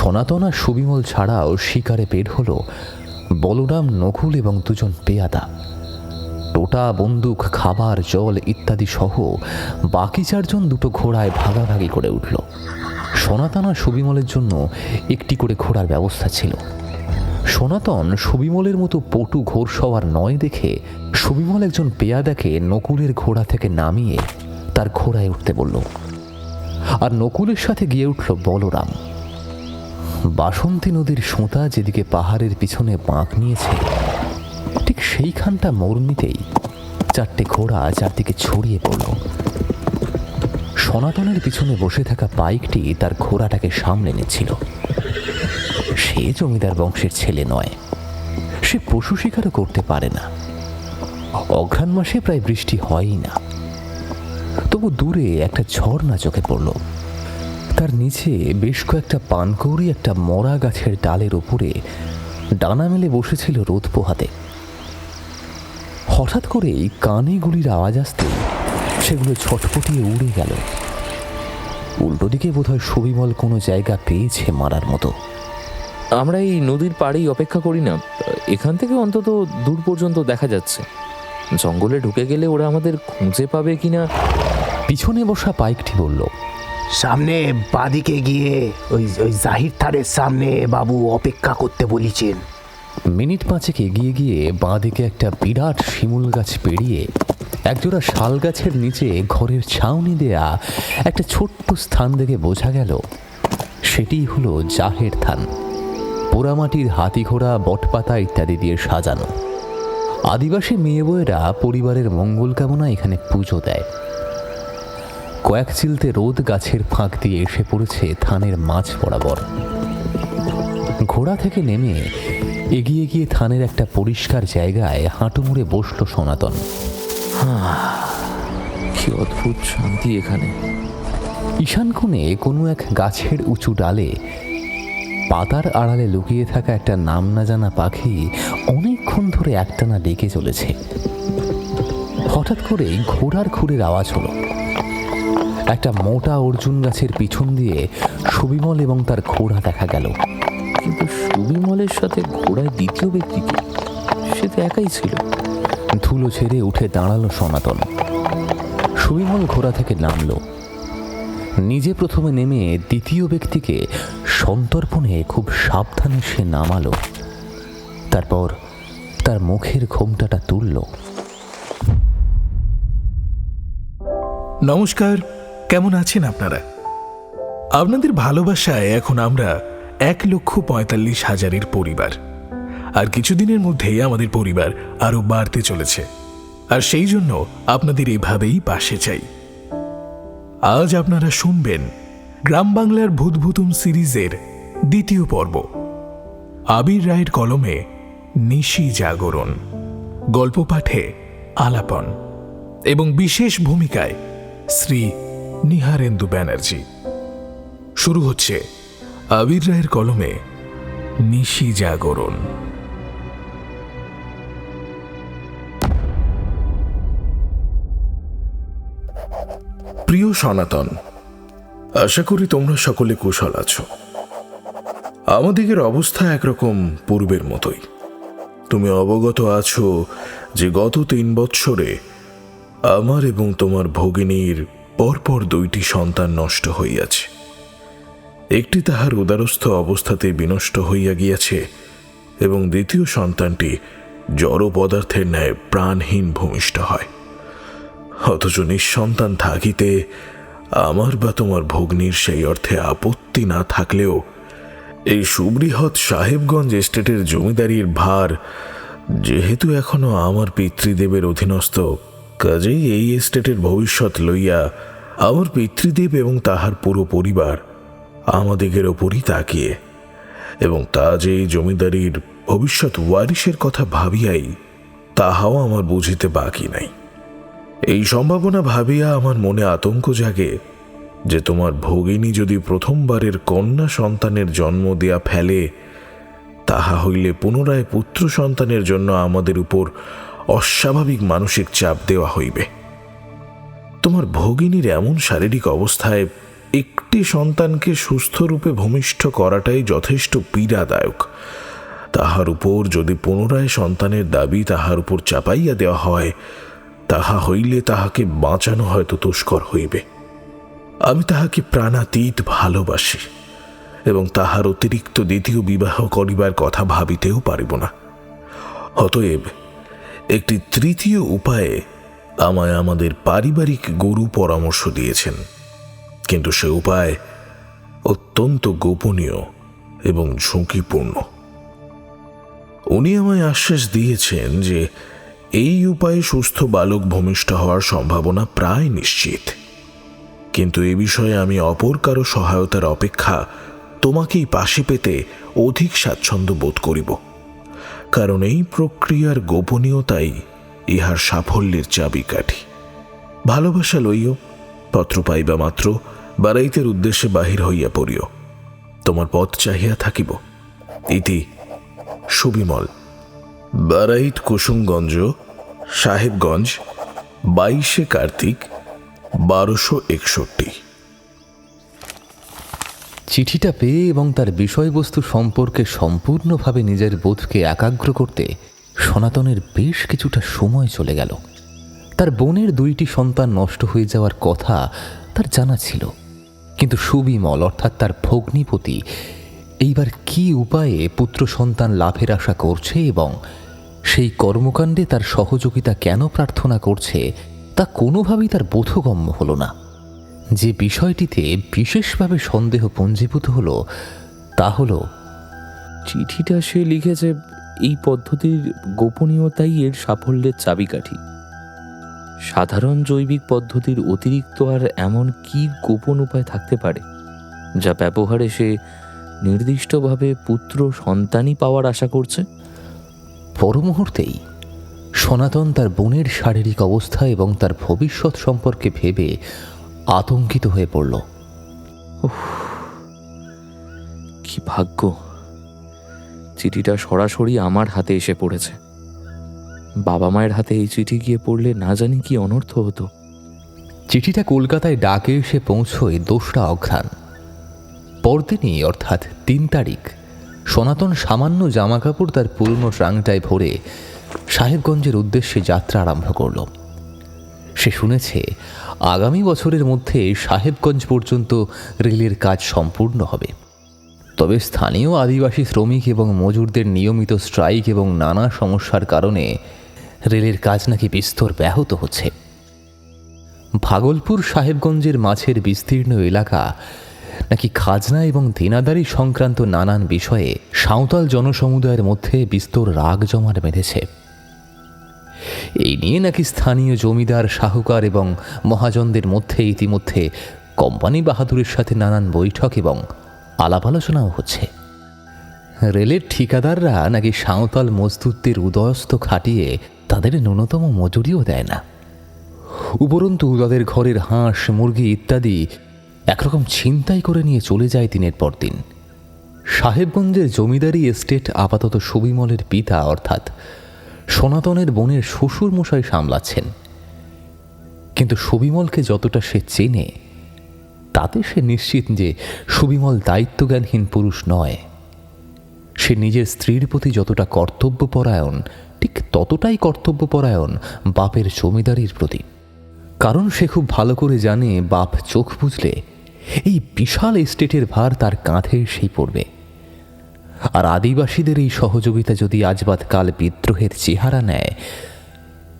সনাতন আর সুবিমল ছাড়াও শিকারে বের হলো বলরাম, নকুল এবং দুজন পেয়াদা। টোটা, বন্দুক, খাবার, জল ইত্যাদি সহ বাকি চারজন দুটো ঘোড়ায় ভাগাভাগি করে উঠল। সনাতন আর সুবিমলের জন্য একটি করে ঘোড়ার ব্যবস্থা ছিল। সনাতন সুবিমলের মতো পটু ঘোড়সওয়ার নয় দেখে সুবিমল একজন পেয়াদাকে নকুলের ঘোড়া থেকে নামিয়ে তার ঘোড়ায় উঠতে বলল, আর নকুলের সাথে গিয়ে উঠল বলরাম। বাসন্তী নদীর সোঁতা যেদিকে পাহাড়ের পিছনে বাঁক নিয়েছে, ঠিক সেইখানটা মোড় নিতেই চারটে ঘোড়া চারদিকে ছড়িয়ে পড়ল। সনাতনের পিছনে বসে থাকা পাইকটি তার ঘোড়াটাকে সামলে নিচ্ছিল। সে জমিদার বংশের ছেলে নয়, সে পশু শিকারও করতে পারে না। অঘ্রাণ মাসে প্রায় বৃষ্টি হয়ই না, তবু দূরে একটা ঝর্ণা চোখে পড়ল। তার নিচে বেশ কয়েকটা পানকৌড়ি একটা মরা গাছের ডালের উপরে ডানা মেলে বসেছিল রোদ পোহাতে। হঠাৎ করেই কানে গুলির আওয়াজ আসতে সেগুলো ছটপটিয়ে উড়ে গেল। উল্টো দিকে বোধহয় সুবিমল কোনো জায়গা পেয়েছে মারার মতো। আমরা এই নদীর পাড়েই অপেক্ষা করি না? এখান থেকে অন্তত দূর পর্যন্ত দেখা যাচ্ছে। জঙ্গলে ঢুকে গেলে ওরা আমাদের খুঁজে পাবে কিনা। পিছনে বসা পাইকটি বলল, সামনে বাদিকে গিয়ে ওই জাহির থারের সামনে বাবু অপেক্ষা করতে বলেছেন। মিনিট পাঁচেক এগিয়ে গিয়ে বাঁ দিকে একটা বিরাট শিমুল গাছ পেরিয়ে একজোড়া শাল গাছের নিচে ঘরের ছাউনি দেয়া একটা ছোট্ট স্থান দেখে বোঝা গেল সেটি হলো জাহের থান। পোড়ামাটির হাতি ঘোড়া, বটপাতা ইত্যাদি দিয়ে সাজানো। আদিবাসী মেয়ে বউয়েরা পরিবারের মঙ্গল কামনা এখানে পুজো দেয়। কয়েক চিলতে রোদ গাছের ফাঁক দিয়ে এসে পড়েছে থানের মাঝ বরাবর। ঘোড়া থেকে নেমে এগিয়ে গিয়ে থানের একটা পরিষ্কার জায়গায় হাঁটু মুড়ে বসল সনাতন। কি অদ্ভুত শান্তি এখানে। ঈশান কোণে কোনো এক গাছের উঁচু ডালে পাতার আড়ালে লুকিয়ে থাকা একটা নাম না জানা পাখি অনেকক্ষণ ধরে একটানা ডেকে চলেছে। হঠাৎ করে ঘোড়ার খুরের আওয়াজ হলো। একটা মোটা অর্জুন গাছের পিছন দিয়ে সুবিমল এবং তার ঘোড়া দেখা গেল। কিন্তু সুবিমলের সাথে ঘোড়ায় দ্বিতীয় ব্যক্তিকে, সে তো একাই ছিল। ধুলো ছেড়ে উঠে দাঁড়ালো সনাতন। সুবিমল ঘোড়া থেকে নামলো। নিজে প্রথমে নেমে দ্বিতীয় ব্যক্তিকে সন্তর্পণে খুব সাবধানে সে নামালো। তারপর তার মুখের ঘোমটাটা তুলল। নমস্কার, কেমন আছেন আপনারা? আপনাদের ভালোবাসায় এখন আমরা 1,45,000-এর পরিবার। আর কিছুদিনের মধ্যেই আমাদের পরিবার আরো বাড়তে চলেছে, আর সেই জন্য আপনাদের এভাবেই পাশে চাই। আজ আপনারা শুনবেন গ্রাম বাংলার ভূতভূতুম সিরিজের দ্বিতীয় পর্ব, আবির রায়ের কলমে নিশি জাগরণ। গল্প পাঠে আলাপন এবং বিশেষ ভূমিকায় শ্রী নিহারেন্দু ব্যানার্জি। শুরু হচ্ছে আবির রায়ের কলমে নিশি জাগরণ। প্রিয় সনাতন, আশা করি তোমরা সকলে কুশল আছো। আমাদিগের অবস্থা একরকম পূর্বের মতোই। তুমি অবগত আছো যে গত 3 বৎসরে আমার এবং তোমার ভগিনীর পরপর 2টি সন্তান নষ্ট হইয়াছে। একটি তাহার উদারস্থ অবস্থাতে বিনষ্ট হইয়া গিয়াছে এবং দ্বিতীয় সন্তানটি জড় পদার্থের ন্যায় প্রাণহীন ভূমিষ্ঠ হয়। অথচ নিঃসন্তান থাকিতে আমার বা তোমার ভগ্নীর সেই অর্থে আপত্তি না থাকলেও এই সুবৃহৎ সাহেবগঞ্জ এস্টেটের জমিদারির ভার যেহেতু এখনো আমার পিতৃদেবের অধীনস্থ, কাজেই এই এস্টেটের ভবিষ্যৎ লইয়া আমার পিতৃদেব এবং তাহার পুরো পরিবার আমাদিগের ওপরই তাকিয়ে, এবং তা যে এই জমিদারির ভবিষ্যৎ ওয়ারিশের কথা ভাবিয়াই, তাহাও আমার বুঝিতে বাকি নাই। এই সম্ভাবনা ভাবিয়া আমার মনে আতঙ্ক জাগে যে তোমার ভগিনী যদি প্রথমবারের কন্যা সন্তানের জন্ম দেয়া ফেলে, তাহা হইলে পুনরায় পুত্র সন্তানের জন্য আমাদের উপর অস্বাভাবিক মানসিক চাপ দেওয়া হইবে। তোমার ভগিনীর এমন শারীরিক অবস্থায় একটি সন্তানকে সুস্থ রূপে ভূমিষ্ঠ করাটাই যথেষ্ট পীড়াদায়ক। তাহার উপর যদি পুনরায় সন্তানের দাবি তাহার উপর চাপাইয়া দেওয়া হয়, তাহা হইলে তাহাকে বাঁচানো হয়তো দুষ্কর হইবে। আমি তাহাকে প্রাণাতীত ভালোবাসি এবং তাহার অতিরিক্ত দ্বিতীয় বিবাহ করিবার কথা ভাবিতেও পারিব না। অতএব একটি তৃতীয় উপায়ে আমায় আমাদের পারিবারিক গুরু পরামর্শ দিয়েছেন, কিন্তু সে উপায় অত্যন্ত গোপনীয় এবং ঝুঁকিপূর্ণ। উনি আমায় আশ্বাস দিয়েছেন যে এই উপায়ে সুস্থ বালক ভূমিষ্ঠ হওয়ার সম্ভাবনা প্রায় নিশ্চিত, কিন্তু এ বিষয়ে আমি অপর কারো সহায়তার অপেক্ষা তোমাকেই পাশে পেতে অধিক স্বাচ্ছন্দ্য বোধ করিব, কারণ এই প্রক্রিয়ার গোপনীয়তাই ইহার সাফল্যের চাবিকাঠি। ভালোবাসা লইও, পত্র পাইবা মাত্র বারাইতের উদ্দেশ্যে বাহির হইয়া পড়িও। তোমার পথ চাহিয়া থাকিব। ইতি সুবিমল। বারাইত কুসুমগঞ্জ, সাহেবগঞ্জ, 22 কার্তিক 1261। চিঠিটা পেয়ে এবং তার বিষয়বস্তু সম্পর্কে সম্পূর্ণভাবে নিজের বোধকে একাগ্র করতে সনাতনের বেশ কিছুটা সময় চলে গেল। তার বোনের 2টি সন্তান নষ্ট হয়ে যাওয়ার কথা তার জানা ছিল, কিন্তু সুবিমল অর্থাৎ তার ভগ্নিপতি এইবার কি উপায়ে পুত্র সন্তান লাভের আশা করছে এবং সেই কর্মকাণ্ডে তার সহযোগিতা কেন প্রার্থনা করছে তা কোনোভাবেই তার বোধগম্য হল না। যে বিষয়টিতে বিশেষভাবে সন্দেহ পঞ্জীভূত হলো তা হল চিঠিটা সে লিখেছে এই পদ্ধতির গোপনীয়তাই এর সাফল্যের চাবিকাঠি। সাধারণ জৈবিক পদ্ধতির অতিরিক্ত আর এমন কি গোপন উপায় থাকতে পারে যা ব্যবহারে সে নির্দিষ্টভাবে পুত্র সন্তানই পাওয়ার আশা করছে? পর মুহূর্তেই সনাতন তার বোনের শারীরিক অবস্থা এবং তার ভবিষ্যৎ সম্পর্কে ভেবে আতঙ্কিত হয়ে পড়ল। কি ভাগ্য, চিঠিটা সরাসরি আমার হাতে এসে পড়েছে। বাবা মায়ের হাতে এই চিঠি গিয়ে পড়লে না জানি কি অনর্থ হতো। চিঠিটা কলকাতায় ডাকে এসে পৌঁছয় 2রা অঘ্রাণ। পরদিনই অর্থাৎ 3 তারিখ সনাতন সামান্য জামাকাপড় তার পুরনো ট্রাঙ্কটায় ভরে সাহেবগঞ্জের উদ্দেশ্যে যাত্রা আরম্ভ করল। সে শুনেছে আগামী বছরের মধ্যে সাহেবগঞ্জ পর্যন্ত রেলের কাজ সম্পূর্ণ হবে। তবে স্থানীয় আদিবাসী শ্রমিক এবং মজুরদের নিয়মিত স্ট্রাইক এবং নানা সমস্যার কারণে রেলের কাজ নাকি বিস্তর ব্যাহত হচ্ছে। ভাগলপুর সাহেবগঞ্জের মাঝের বিস্তীর্ণ এলাকা নাকি খাজনা এবং দেনাদারি সংক্রান্ত নানান বিষয়ে সাঁওতাল জনসমুদায়ের মধ্যে বিস্তর রাগ জমাট বেঁধেছে। এই নিয়ে নাকি স্থানীয় জমিদার, শাহুকার এবং মহাজনদের মধ্যে ইতিমধ্যে কোম্পানি বাহাদুরের সাথে নানান বৈঠক এবং আলাপ আলোচনাও হচ্ছে। রেলের ঠিকাদাররা নাকি সাঁওতাল মজদুরদের উদয়স্ত খাটিয়ে তাদের ন্যূনতম মজুরিও দেয় না। উপরন্তু তাদের ঘরের হাঁস, মুরগি ইত্যাদি একরকম ছিনতাই করে নিয়ে চলে যায় দিনের পর দিন। সাহেবগঞ্জের জমিদারি এস্টেট আপাতত সুবিমলের পিতা অর্থাৎ সনাতনের বোনের শ্বশুর মশাই সামলাচ্ছেন, কিন্তু সুবিমলকে যতটা সে চেনে তাতে সে নিশ্চিত যে সুবিমল দায়িত্বজ্ঞানহীন পুরুষ নয়। সে নিজের স্ত্রীর প্রতি যতটা কর্তব্যপরায়ণ ঠিক ততটাই কর্তব্যপরায়ণ বাপের জমিদারির প্রতি। কারণ সে খুব ভালো করে জানে বাপ চোখ বুঝলে এই বিশাল এস্টেটের ভার তার কাঁধে এসেই পড়বে। আর আদিবাসীদের এই সহযোগিতা যদি আজবাদ কাল বিদ্রোহের চেহারা নেয়,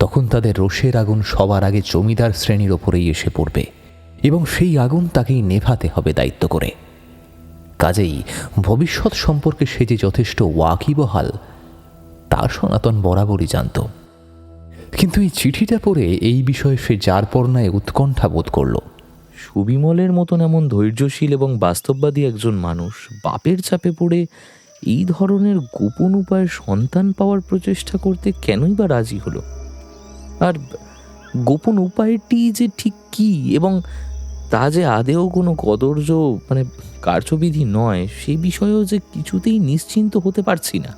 তখন তাদের রোষের আগুন সবার আগে জমিদার শ্রেণীর ওপরেই এসে পড়বে এবং সেই আগুন তাকেই নেভাতে হবে দায়িত্ব করে। কাজেই ভবিষ্যৎ সম্পর্কে সে যে যথেষ্ট ওয়াকিবহাল তা সনাতন বরাবরই জানত। কিন্তু এই চিঠিটা পড়ে এই বিষয়ে সে যারপরনায় উৎকণ্ঠা বোধ করল। সুবিমলের মতন এমন ধৈর্যশীল এবং বাস্তববাদী একজন মানুষ বাপের চাপে পড়ে এই ধরনের গোপন উপায়ে সন্তান পাওয়ার প্রচেষ্টা করতে কেনই বা রাজি হলো? আর গোপন উপায়টি যে ঠিক কী এবং তা যে আদেও কোনো কদর্য কার্যবিধি নয়, সে বিষয়েও যে কিছুতেই নিশ্চিন্ত হতে পারছি না।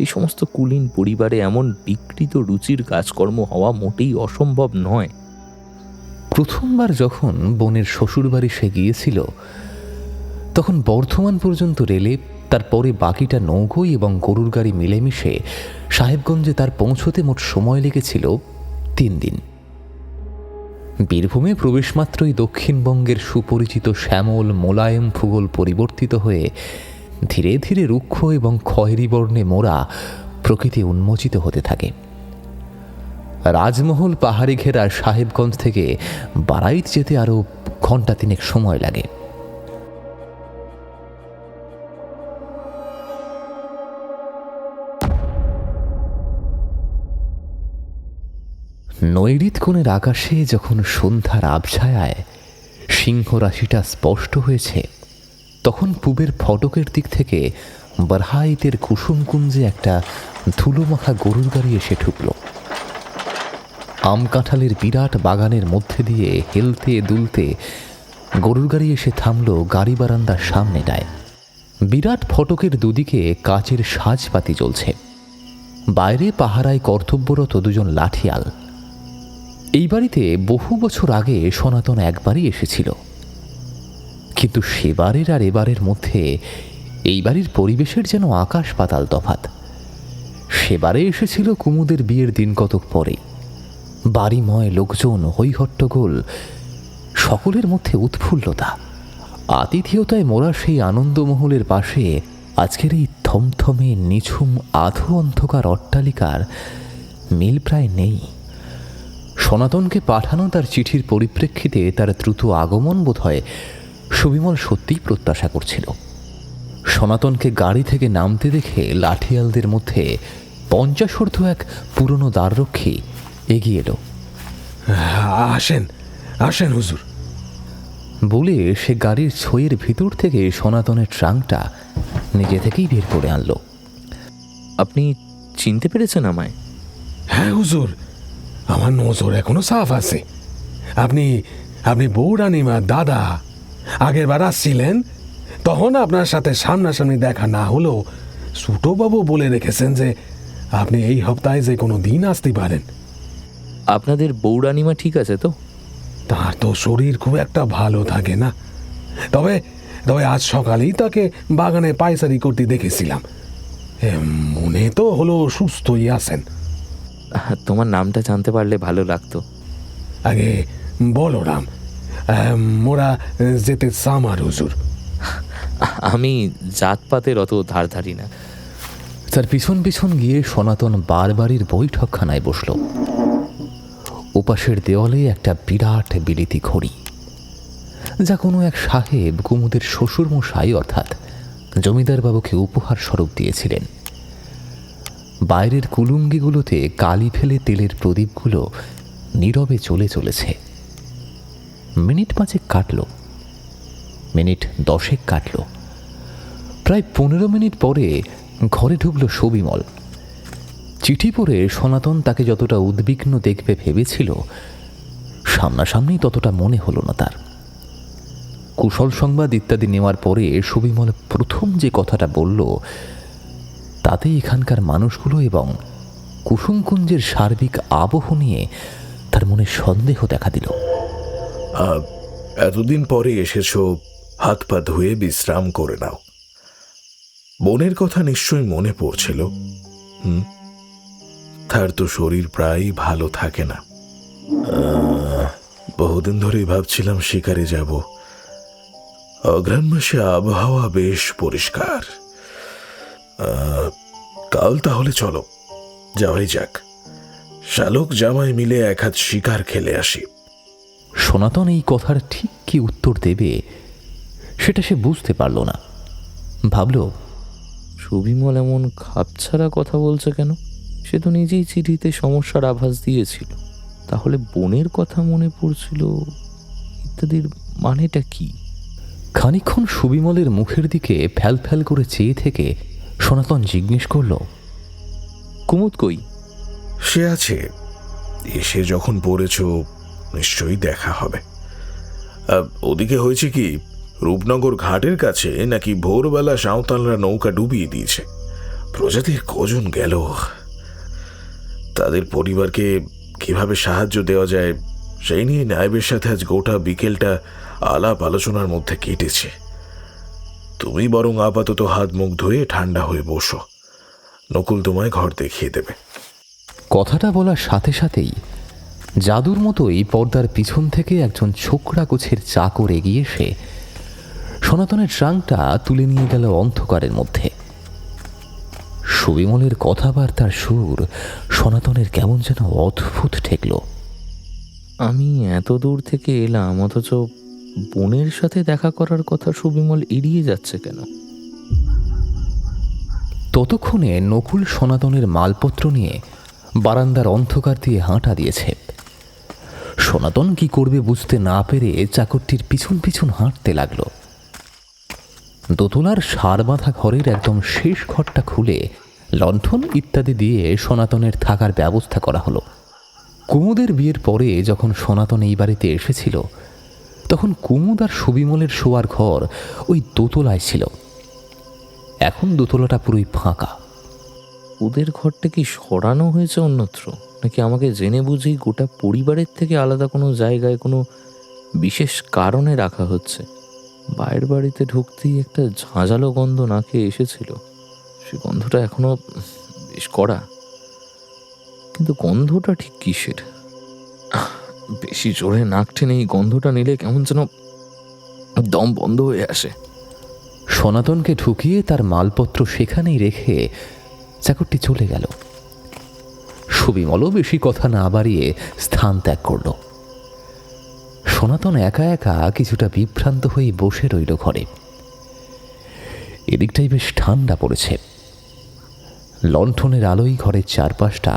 এই সমস্ত কুলীন পরিবারে এমন বিকৃত রুচির কাজকর্ম হওয়া মোটেই অসম্ভব নয়। প্রথমবার যখন বোনের শ্বশুরবাড়ি সে গিয়েছিল তখন বর্ধমান পর্যন্ত রেলে, তারপরে বাকিটা নৌকোয় এবং গরুর গাড়ি মিলেমিশে সাহেবগঞ্জে তার পৌঁছতে মোট সময় লেগেছিল 3 দিন। বীরভূমে প্রবেশমাত্রই দক্ষিণবঙ্গের সুপরিচিত শ্যামল মোলায়েম ভূগোল পরিবর্তিত হয়ে ধীরে ধীরে রুক্ষ এবং খয়েরি বর্ণে মোড়া প্রকৃতি উন্মোচিত হতে থাকে। রাজমহল পাহাড়ি ঘেরা সাহেবগঞ্জ থেকে বারাইত যেতে আরও ঘণ্টা 3 সময় লাগে। নৈরিত কোণের আকাশে যখন সন্ধ্যার আবছায়ায় সিংহ রাশিটা স্পষ্ট হয়েছে, তখন পূবের ফটকের দিক থেকে বারহাইতের কুসুমকুঞ্জে একটা ধুলোমাখা গরুর গাড়ি এসে ঢুকল। আম কাঁঠালের বিরাট বাগানের মধ্যে দিয়ে হেলতে দুলতে গরুর গাড়ি এসে থামল গাড়ি বারান্দার সামনেটায়। বিরাট ফটকের দুদিকে কাচের সাজপাতি জ্বলছে। বাইরে পাহারায় কর্তব্যরত 2জন লাঠিয়াল। এই বাড়িতে বহু বছর আগে সনাতন একবারই এসেছিল, কিন্তু সেবারের আর এবারের মধ্যে এই বাড়ির পরিবেশের যেন আকাশ পাতাল তফাৎ। সেবারে এসেছিল কুমুদের বিয়ের দিন কতক পরে। বাড়িময় লোকজন, হৈহট্টগোল, সকলের মধ্যে উৎফুল্লতা। আতিথেয়তায় মোরা সেই আনন্দমহলের পাশে আজকের এই থমথমে নিঝুম আধো অন্ধকার অট্টালিকার মিল প্রায় নেই। সনাতনকে পাঠানো তার চিঠির পরিপ্রেক্ষিতে তার দ্রুত আগমন বোধহয় সুবিমল সত্যিই প্রত্যাশা করছিল। সনাতনকে গাড়ি থেকে নামতে দেখে লাঠিয়ালদের মধ্যে 50 এক পুরনো দ্বাররক্ষী এগিয়ে এলো। আসেন আসেন হুজুর বলে সে গাড়ির ছইয়ের ভিতর থেকে সনাতনের ট্রাঙ্কটা নিজে থেকেই বের করে আনলো। আপনি চিনতে পেরেছেন আমায়? হ্যাঁ হুজুর, আমার নজর এখনো সাফ আছে। আপনি আপনি বৌরানিমার দাদা। আগের বার আসছিলেন, তখন আপনার সাথে সামনাসামনি দেখা না হলেও ছোটবাবু বলে রেখেছেন যে আপনি এই সপ্তাহে যে কোনো দিন আসতে পারেন। আপনাদের বৌরানিমা ঠিক আছে তো? তার তো শরীর খুব একটা ভালো থাকে না, তবে তবে আজ সকালেই তাকে বাগানে পায়চারি করতে দেখেছিলাম। মনে তো হলো সুস্থই আছেন। তোমার নামটা জানতে পারলে ভালো লাগতো। আগে বলরাম, মোরা যেতে সামার হুজুর। আমি জাতপাতের অত ধারধারি না। তার পিছন পিছন গিয়ে সনাতন বারবাড়ির বৈঠকখানায় বসল। উপাসের দেওয়ালে একটা বিরাট বিলিতি ঘড়ি, যা কোনো এক সাহেব কুমুদের শ্বশুরমশাই অর্থাৎ জমিদার বাবুকে উপহার স্বরূপ দিয়েছিলেন। বাইরের কুলুঙ্গিগুলোতে কালি ফেলে তেলের প্রদীপগুলো নীরবে চলেছে। মিনিট 5 কাটল, মিনিট 10 কাটল। প্রায় 15 মিনিট পরে ঘরে ঢুকল সবিমল। চিঠি পড়ে সনাতন তাকে যতটা উদ্বিগ্ন দেখবে ভেবেছিল, সামনাসামনি ততটা মনে হলো না তার। কুশল সংবাদ ইত্যাদি নেওয়ার পরে সবিমল প্রথম যে কথাটা বলল, তাতে এখানকার মানুষগুলো এবং কুসুমকুঞ্জের সার্বিক আবহ নিয়ে তার মনে সন্দেহ দেখা দিল। এতদিন পরে এসেছো, হাত পা ধুয়ে বিশ্রাম করে নাও। বোনের কথা নিশ্চয়ই মনে পড়ছিল। তার তো শরীর প্রায় ভালো থাকে না। বহুদিন ধরেই ভাবছিলাম শিকারে যাব। অঘ্রাণ মাসে আবহাওয়া বেশ পরিষ্কার। কাল তাহলে চলো, যাওয়াই যাক। শালক জামাই মিলে 1 হাত শিকার খেলে আসি। সনাতন এই কথার ঠিক কি উত্তর দেবে সেটা সে বুঝতে পারল না। ভাবল, সুবিমল এমন খাপছাড়া কথা বলছে কেন? সে তো নিজেই চিঠিতে সমস্যার আভাস দিয়েছিল। তাহলে বোনের কথা মনে পড়ছিল ইত্যাদির মানেটা কি? খানিকক্ষণ সুবিমলের মুখের দিকে ফ্যাল ফ্যাল করে চেয়ে থেকে সনাতন জিজ্ঞেস করল, কুমুদ কই? সে আছে, এসে যখন পড়েছ নিশ্চয়ই দেখা হবে। ওদিকে হয়েছে কি, রূপনগর ঘাটের কাছে নাকি ভোরবেলা সাঁওতালরা নৌকা ডুবিয়ে দিয়েছে। প্রজাতির কজন গেল, তাদের পরিবারকে কিভাবে সাহায্য দেওয়া যায় সেই নিয়ে নায়েবের সাথে আজ গোটা বিকেলটা আলাপ আলোচনার মধ্যে কেটেছে। তুমি বরং আপাতত হাত মুখ ধুয়ে ঠান্ডা হয়ে বসো, নকুল তোমায় ঘর দেখিয়ে দেবে। কথাটা বলার সাথে সাথেই জাদুর মতোই পর্দার পিছন থেকে একজন ছোকরা গোছের চাকর এগিয়ে এসে সনাতনের ট্রাঙ্কটা তুলে নিয়ে গেল অন্ধকারের মধ্যে। সুবিমলের কথাবার্তার সুর সনাতনের কেমন যেন অদ্ভুত ঠেকল। আমি এত দূর থেকে এলাম, অথচ বোনের সাথে দেখা করার কথা সুবিমল এড়িয়ে যাচ্ছে কেন? ততক্ষণে নকুল সনাতনের মালপত্র নিয়ে বারান্দার অন্ধকার দিয়ে হাঁটা দিয়েছে। সনাতন কি করবে বুঝতে না পেরে চাকরটির পিছন পিছন হাঁটতে লাগলো। দোতলার সার বাঁধা ঘরের একদম শেষ ঘরটা খুলে লণ্ঠন ইত্যাদি দিয়ে সনাতনের থাকার ব্যবস্থা করা হলো। কুমুদের বিয়ের পরে যখন সনাতন এই বাড়িতে এসেছিল, তখন কুমুদ আর সুবিমলের শোয়ার ঘর ওই দোতলায় ছিল। এখন দোতলাটা পুরোই ফাঁকা। ওদের ঘরটা কি সরানো হয়েছে অন্যত্র, নাকি আমাকে জেনে বুঝেই গোটা পরিবারের থেকে আলাদা কোনো জায়গায় কোনো বিশেষ কারণে রাখা হচ্ছে? বাইরের বাড়িতে ঢুকতেই একটা ঝাঁঝালো গন্ধ নাকে এসেছিল। সে গন্ধটা এখনো বেশ কড়া, কিন্তু গন্ধটা ঠিক কিসের? বেশি জোরে নাক টেনে এই গন্ধটা নিলে কেমন যেন দম বন্ধ হয়ে আসে। সনাতনকে ঢুকিয়ে তার মালপত্র সেখানেই রেখে চাকরটি চলে গেল। সুবিমলও বেশি কথা না বাড়িয়ে স্থান ত্যাগ করল। সনাতন একা একা কিছুটা বিভ্রান্ত হয়ে বসে রইল ঘরে। এদিকটাই বেশ ঠান্ডা পড়েছে। লণ্ঠনের আলোয় ঘরের চারপাশটা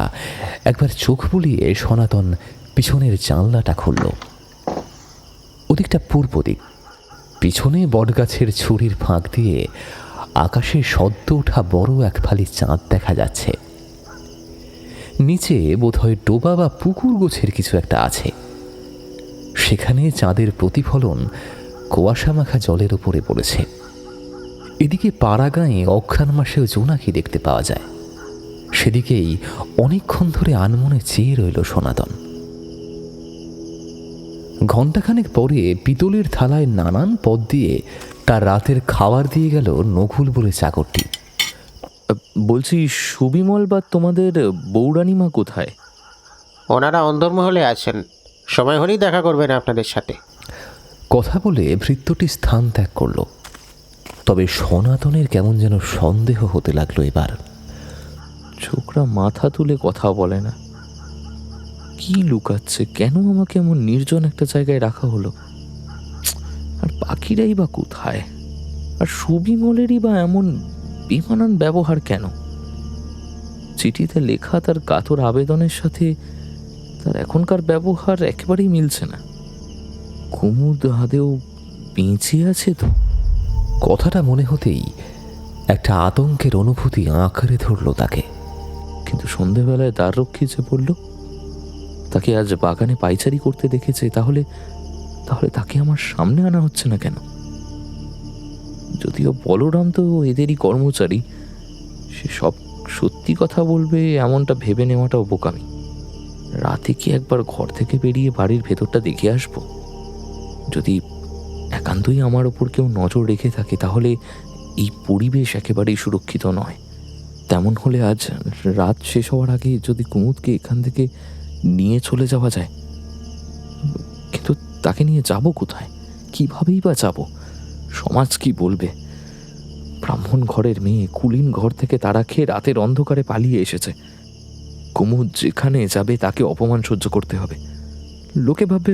একবার চোখ বুলিয়ে সনাতন পিছনের জানলাটা খুলল। ওদিকটা পূর্ব দিক। পিছনে বটগাছের ছুরির ফাঁক দিয়ে আকাশে সদ্য ওঠা বড় এক ফালি চাঁদ দেখা যাচ্ছে। নিচে বোধহয় ডোবা বা পুকুর গোছের কিছু একটা আছে। সেখানে চাঁদের প্রতিফলন কুয়াশা মাখা জলের উপরে পড়েছে। এদিকে পাড়া গাঁয়ে অঘ্রাণ মাসেও জোনাকি দেখতে পাওয়া যায়। সেদিকেই অনেকক্ষণ ধরে আনমনে চেয়ে রইল সনাতন। ঘণ্টাখানেক পরে পিতলের থালায় নানান পদ দিয়ে তার রাতের খাবার দিয়ে গেল নকুল বলে চাকরটি। বলছি, সুবিমল বা তোমাদের বৌরানীমা কোথায়? ওনারা অন্দরমহলে আছেন, সময় হলেই দেখা করবেন আপনাদের সাথে। কথা বলে ভৃত্যটি স্থান ত্যাগ করল। তবে সনাতনের কেমন যেন সন্দেহ হতে লাগলো এবার। ছোকরা মাথা তুলে কথা বলে না, কি লুকাচ্ছে? কেন আমাকে এমন নির্জন একটা জায়গায় রাখা হলো? আর বাকিরাই বা কোথায়? আর সুবিমলেরই বা এমন বেমানান ব্যবহার কেন? চিঠিতে লেখা তার কাতর আবেদনের সাথে তার এখনকার ব্যবহার একেবারেই মিলছে না। কুমুদ আদেও বেঁচে আছে তো? কথাটা মনে হতেই একটা আতঙ্কের অনুভূতি আঁকড়ে ধরল তাকে। কিন্তু সন্ধেবেলায় দ্বাররক্ষী যে বলল তাকে আজ বাগানে পাইচারি করতে দেখেছে, তাহলে তাকে আমার সামনে আনা হচ্ছে না কেন? যদিও বলরাম তো এদেরই কর্মচারী, সে সব সত্যি কথা বলবে এমনটা ভেবে নেওয়াটাও বোকামি। রাতে কি একবার ঘর থেকে বেরিয়ে বাড়ির ভেতরটা দেখে আসবো? যদি একান্তই আমার ওপর কেউ নজর রেখে থাকে, তাহলে এই পরিবেশ একেবারেই সুরক্ষিত নয়। তেমন হলে আজ রাত শেষ হওয়ার আগে যদি কুমুদকে এখান থেকে নিয়ে চলে যাওয়া যায়, কিন্তু তাকে নিয়ে যাব কোথায়? কিভাবেই বা যাব? সমাজ কি বলবে? ব্রাহ্মণ ঘরের মেয়ে কুলীন ঘর থেকে তাড়া খেয়ে রাতের অন্ধকারে পালিয়ে এসেছে। কুমুদ যেখানে যাবে তাকে অপমান সহ্য করতে হবে। লোকে ভাববে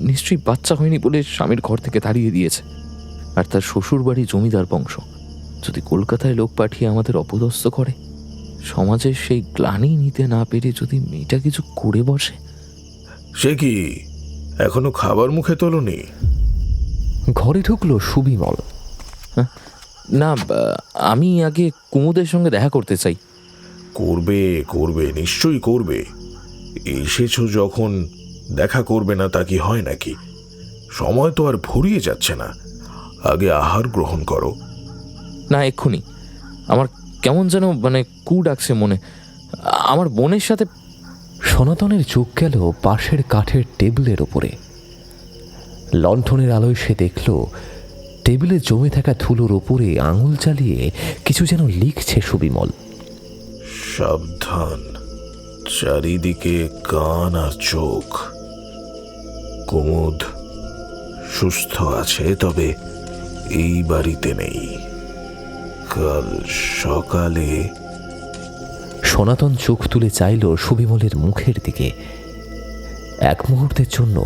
নিশ্চয়ই বাচ্চা হয়নি বলে স্বামীর ঘর থেকে তাড়িয়ে দিয়েছে। আর তার শ্বশুর বাড়ি জমিদার বংশ। যদি কলকাতায় লোক পাঠিয়ে আমাদের অপদস্থ করে, সমাজের সেই গ্লানি নিতে না পেরে যদি মেয়েটা কিছু করে বসে। সে কি এখনো খাবার মুখে তোলনি? ঘরে ঢুকলো সুবিমল। না, আমি আগে কুমুদের সঙ্গে দেখা করতে চাই। করবে করবে, নিশ্চয়ই করবে। এসেছো যখন দেখা করবে না তা কি হয় নাকি? সময় তো আর ফুরিয়ে যাচ্ছে না। আগে আহার গ্রহণ করো। না, এক্ষুনি। আমার কেমন যেন কু ডাকছে মনে। আমার বোনের সাথে সনাতনের চোখ গেল পাশের কাঠের টেবিলের ওপরে। লণ্ঠনের আলোয় সে দেখল টেবিলে জমে থাকা ধুলোর ওপরে আঙুল চালিয়ে কিছু যেন লিখছে সুবিমল। সাবধান, চারিদিকে কান আর চোখ। কুমুদ সুস্থ আছে, তবে এই বাড়িতে নেই। কাল সকালে। সনাতন চোখ তুলে চাইল সুবিমলের মুখের দিকে। এক মুহূর্তের জন্য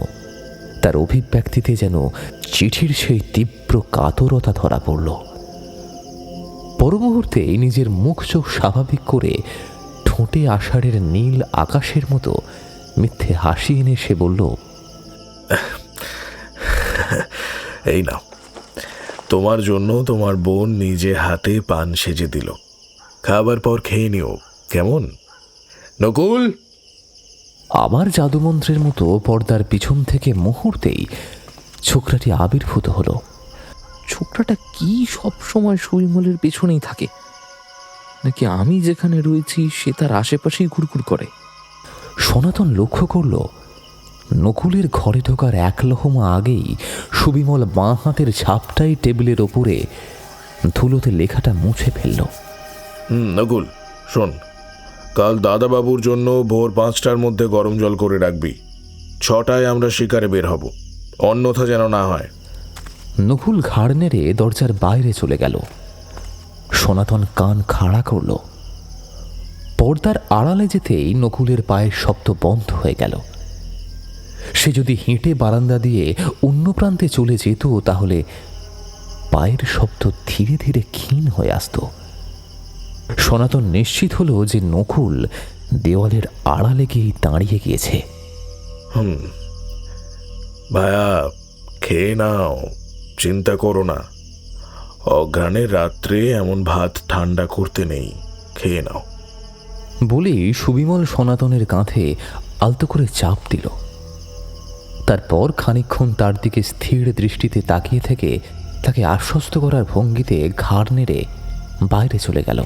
তার অভিব্যক্তিতে যেন চিঠির সেই তীব্র কাতরতা ধরা পড়ল। পর মুহূর্তে নিজের মুখ চোখ স্বাভাবিক করে ঠোঁটে আষাঢ়ের নীল আকাশের মতো মিথ্যে হাসি এনে সে বলল, এই নাও, তোমার জন্য তোমার বোন নিজে হাতে পান সেজে দিল। খাবার পর খেয়ে নিও, কেমন? নকুল। আবার জাদুমন্ত্রের মতো পর্দার পিছন থেকে মুহূর্তেই ছোকরাটি আবির্ভূত হলো। ছোকরাটা কি সব সময় সুবিমলের পেছনেই থাকে, নাকি আমি যেখানে রয়েছি সে তার আশেপাশেই ঘুরঘুর করে? সনাতন লক্ষ্য করল নকুলের ঘরে ঢোকার এক লহমা আগেই সুবিমল বাঁ হাতের ছাপটাই টেবিলের ওপরে ধুলোতে লেখাটা মুছে ফেলল। নকুল শোন, কাল দাদাবাবুর জন্য ভোর 5টার মধ্যে গরম জল করে রাখবি। 6টায় আমরা শিকারে বের হব, অন্যথা যেন না হয়। নকুল ঘাড় নেড়ে দরজার বাইরে চলে গেল। সনাতন কান খাড়া করল। পর্দার আড়ালে যেতেই নকুলের পায়ের শব্দ বন্ধ হয়ে গেল। সে যদি হেঁটে বারান্দা দিয়ে অন্য প্রান্তে চলে যেত তাহলে পায়ের শব্দ ধীরে ধীরে ক্ষীণ হয়ে আসত। সনাতন নিশ্চিত হলো যে নকুল দেওয়ালের আড়ালে গিয়েই দাঁড়িয়ে গিয়েছে। ভায়া, খেয়ে নাও, চিন্তা করো না। অজ্ঞানের রাত্রে এমন ভাত ঠান্ডা করতে নেই, খেয়ে নাও। বলেই সুবিমল সনাতনের কাঁধে আলতো করে চাপ দিল। তারপর খানিকক্ষণ তার দিকে স্থির দৃষ্টিতে তাকিয়ে থেকে তাকে আশ্বস্ত করার ভঙ্গিতে ঘাড় নেড়ে বাইরে চলে গেল।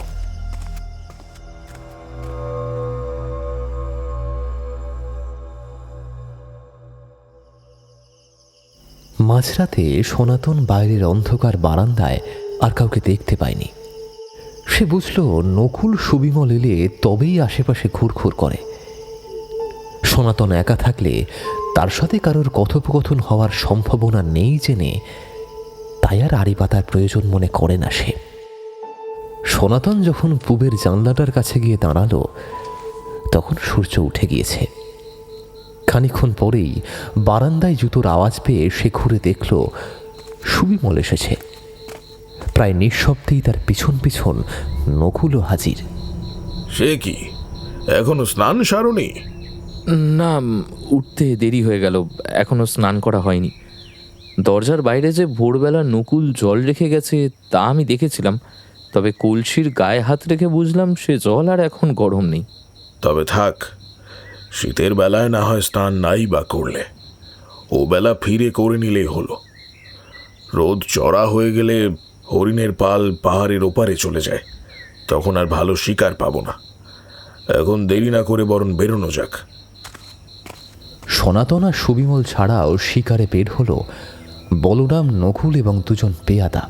মাঝরাতে সনাতন বাইরের অন্ধকার বারান্দায় আর কাউকে দেখতে পায়নি। সে বুঝল নকুল সুবিমল এলে তবেই আশেপাশে ঘুরঘুর করে। সনাতন একা থাকলে তার সাথে কারোর কথোপকথন হওয়ার সম্ভাবনা নেই জেনে তাই আর আড়ি পাতার প্রয়োজন মনে করে না সে। সনাতন যখন পূবের জানলাটার কাছে গিয়ে দাঁড়ালো তখন সূর্য উঠে গিয়েছে। খানিকক্ষণ পরেই বারান্দায় জুতোর আওয়াজ পেয়ে সে ঘুরে দেখল সুবিমল এসেছে। প্রায় নিঃশব্দেই তার পিছন পিছন নকুলও হাজির। সে কি, এখনো স্নান সারনি? না, উঠতে দেরি হয়ে গেল, এখনো স্নান করা হয়নি। দরজার বাইরে যে ভোরবেলা নকুল জল রেখে গেছে তা আমি দেখেছিলাম, তবে কলসির গায়ে হাত রেখে বুঝলাম সে জল আর এখন গরম নেই। তবে থাক, শীতের বেলায় না হয় স্নান নাই বা করলে, ও বেলা ফিরে করে নিলেই হলো। রোদ চড়া হয়ে গেলে হরিণের পাল পাহাড়ের ওপারে চলে যায়, তখন আর ভালো শিকার পাবো না। এখন দেরি না করে বরং বেরোনো যাক। সনাতন আর সুবিমল ছাড়াও শিকারে বের হলো বলরাম, নকুল এবং দুজন পেয়াদা।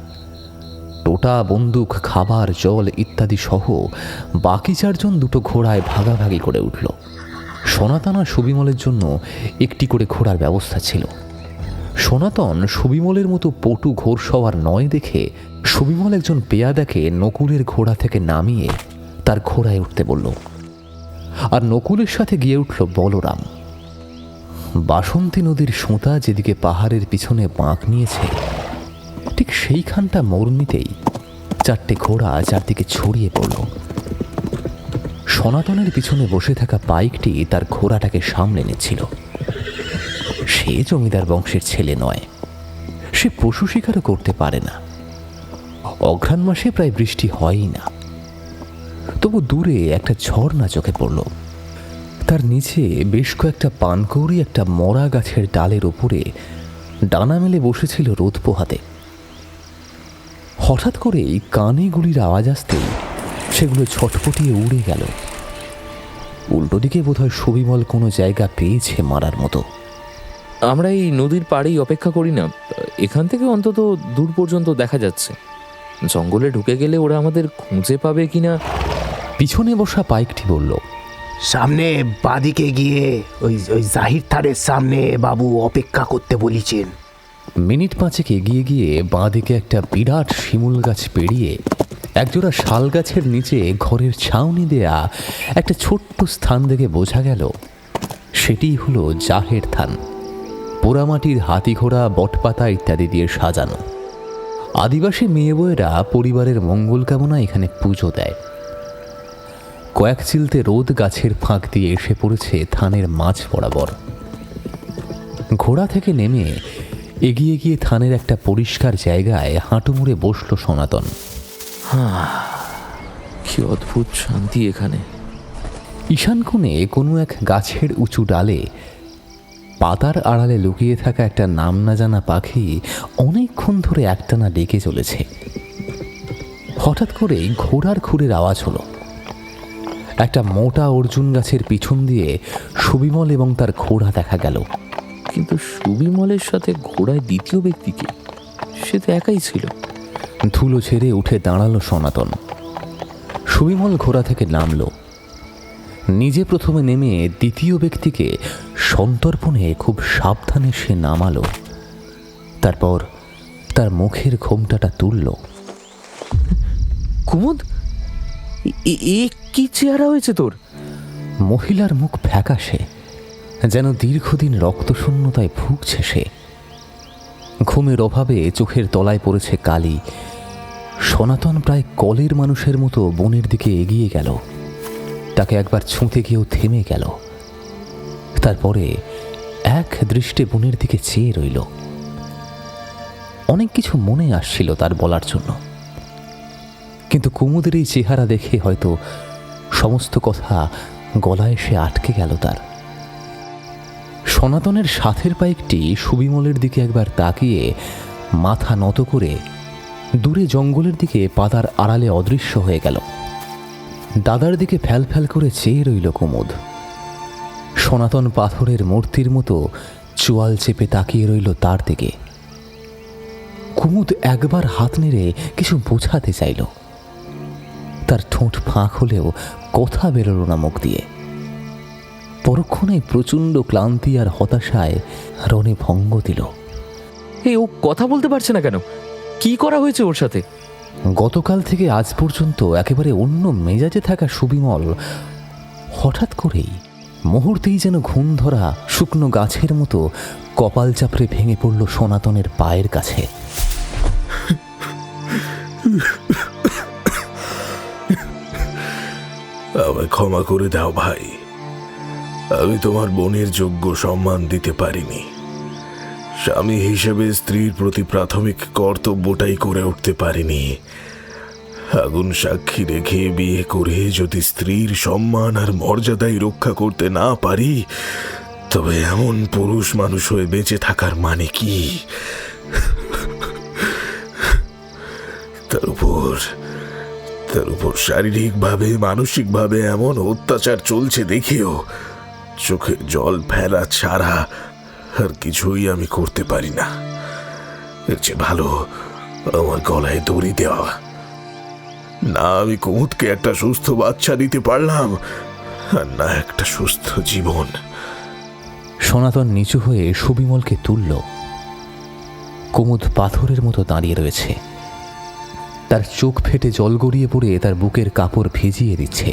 টোটা, বন্দুক, খাবার, জল ইত্যাদি সহ বাকি চারজন দুটো ঘোড়ায় ভাগাভাগি করে উঠল। সনাতন আর সুবিমলের জন্য একটি করে ঘোড়ার ব্যবস্থা ছিল। সনাতন সুবিমলের মতো পটু ঘোড়সওয়ার নয় দেখে সুবিমল একজন পেয়াদাকে নকুলের ঘোড়া থেকে নামিয়ে তার ঘোড়ায় উঠতে বলল। আর নকুলের সাথে গিয়ে উঠল বলরাম। বাসন্তী নদীর সোঁতা যেদিকে পাহাড়ের পিছনে বাঁক নিয়েছে ঠিক সেইখানটা মোড় নিতেই চারটে ঘোড়া চারদিকে ছড়িয়ে পড়ল। সনাতনের পিছনে বসে থাকা পাইকটি তার ঘোড়াটাকে সামলে নিচ্ছিল। সে জমিদার বংশের ছেলে নয়, সে পশু শিকারও করতে পারে না। অঘ্রাণ মাসে প্রায় বৃষ্টি হয়ই না, তবু দূরে একটা ঝর্ণা চোখে পড়ল। তার নিচে বেশ কয়েকটা পানকৌড়ি একটা মরা গাছের ডালের ওপরে ডানা মেলে বসেছিল রোদ পোহাতে। হঠাৎ করেই কানে গুলির আওয়াজ আসতেই সেগুলো ছটপটিয়ে উড়ে গেল। উল্টো দিকে বোধহয় সুবিমল কোনো জায়গা পেয়েছে মারার মতো। আমরা এই নদীর পাড়েই অপেক্ষা করি না? এখান থেকে অন্তত দূর পর্যন্ত দেখা যাচ্ছে। জঙ্গলে ঢুকে গেলে ওরা আমাদের খুঁজে পাবে কিনা। পিছনে বসা পাইকটি বলল, সামনে বাদিকে গিয়ে ওই ওই জাহির থারের সামনে বাবু অপেক্ষা করতে বলেছেন। মিনিট পাঁচেক এগিয়ে গিয়ে বাঁ দিকে একটা বিরাট শিমুল গাছ পেরিয়ে একজোড়া শাল গাছের নিচে ঘরের ছাউনি দেয়া একটা ছোট্ট স্থান দেখে বোঝা গেল সেটিই হলো জাহের থান। পোড়ামাটির হাতি ঘোড়া, বটপাতা ইত্যাদি দিয়ে সাজানো। আদিবাসী মেয়েবয়েরা পরিবারের মঙ্গল কামনা এখানে পুজো দেয়। কয়েক চিলতে রোদ গাছের ফাঁক দিয়ে এসে পড়েছে থানের মাঝ বরাবর। ঘোড়া থেকে নেমে এগিয়ে গিয়ে থানের একটা পরিষ্কার জায়গায় হাঁটু মুড়ে বসল সনাতন। কি অদ্ভুত শান্তি এখানে। ঈশান কোণে কোনো এক গাছের উঁচু ডালে পাতার আড়ালে লুকিয়ে থাকা একটা নাম না জানা পাখি অনেকক্ষণ ধরে একটানা ডেকে চলেছে। হঠাৎ করেই ঘোড়ার খুরের আওয়াজ হলো। একটা মোটা অর্জুন গাছের পিছন দিয়ে সুবিমল এবং তার ঘোড়া দেখা গেল। কিন্তু সুবিমলের সাথে ঘোড়ায় দ্বিতীয় ব্যক্তিকে, সে তো একাই ছিল। ধুলো ছেড়ে উঠে দাঁড়ালো সনাতন। সুবিমল ঘোড়া থেকে নামলো। নিজে প্রথমে নেমে দ্বিতীয় ব্যক্তিকে সন্তর্পণে খুব সাবধানে সে নামালো। তারপর তার মুখের ঘোমটাটা তুলল। কুমুদ, এ কি চেহারা হয়েছে তোর? মহিলার মুখ ফ্যাকাশে, যেন দীর্ঘদিন রক্তশূন্যতায় ভুগছে সে। ঘুমের অভাবে চোখের তলায় পড়েছে কালি। সনাতন প্রায় কলের মানুষের মতো বনের দিকে এগিয়ে গেল। তাকে একবার ছুঁতে গিয়েও থেমে গেল। তারপরে এক দৃষ্টে বনের দিকে চেয়ে রইল। অনেক কিছু মনে আসছিল তার বলার জন্য, কিন্তু কুমুদের এই চেহারা দেখে হয়তো সমস্ত কথা গলায় এসে আটকে গেল তার। সনাতনের সাথের পাইকটি সুবিমলের দিকে একবার তাকিয়ে মাথা নত করে দূরে জঙ্গলের দিকে পাতার আড়ালে অদৃশ্য হয়ে গেল। দাদার দিকে ফ্যাল ফ্যাল করে চেয়ে রইল কুমুদ। সনাতন পাথরের মূর্তির মতো চোয়াল চেপে তাকিয়ে রইল তার দিকে। কুমুদ একবার হাত নেড়ে কিছু বোঝাতে চাইল। তার ঠোঁট ফাঁক হলেও কথা বেরোল না মুখ দিয়ে। পরক্ষণে প্রচণ্ড ক্লান্তি আর হতাশায় রনে ভঙ্গ দিল। ও কথা বলতে পারছে না কেন? কি করা হয়েছে ওর সাথে? গতকাল থেকে আজ পর্যন্ত একেবারে অন্য মেজাজে থাকা সুবিমল হঠাৎ করেই মুহূর্তেই যেন ঘুম ধরা শুকনো গাছের মতো কপাল চাপড়ে ভেঙে পড়ল সনাতনের পায়ের কাছে। আমায় ক্ষমা করে দাও ভাই, আমি তোমার বোনের যোগ্য সম্মান দিতে পারিনি। স্বামী হিসেবে স্ত্রীর প্রতি প্রাথমিক কর্তব্যটাই করে উঠতে পারিনি। আগুন সাক্ষী রেখে বিয়ে করে যদি স্ত্রীর সম্মান আর মর্যাদাই রক্ষা করতে না পারি, তবে এমন পুরুষ মানুষ হয়ে বেঁচে থাকার মানে কি? তার উপর শারীরিকভাবে মানসিকভাবে এমন অত্যাচার চলছে দেখেও চোখের জল ফেলা ছাড়া আর কিছুই আমি করতে পারি না। এর চেয়ে ভালো আমার গলায় দড়ি দেওয়া। না আমি কুমুদকে একটা সুস্থ বাচ্চা দিতে পারলাম, আর না একটা সুস্থ জীবন। সনাতন নিচু হয়ে সুবিমলকে তুলল। কুমুদ পাথরের মতো দাঁড়িয়ে রয়েছে। তার চোখ ফেটে জল গড়িয়ে পড়ে তার বুকের কাপড় ভিজিয়ে দিচ্ছে,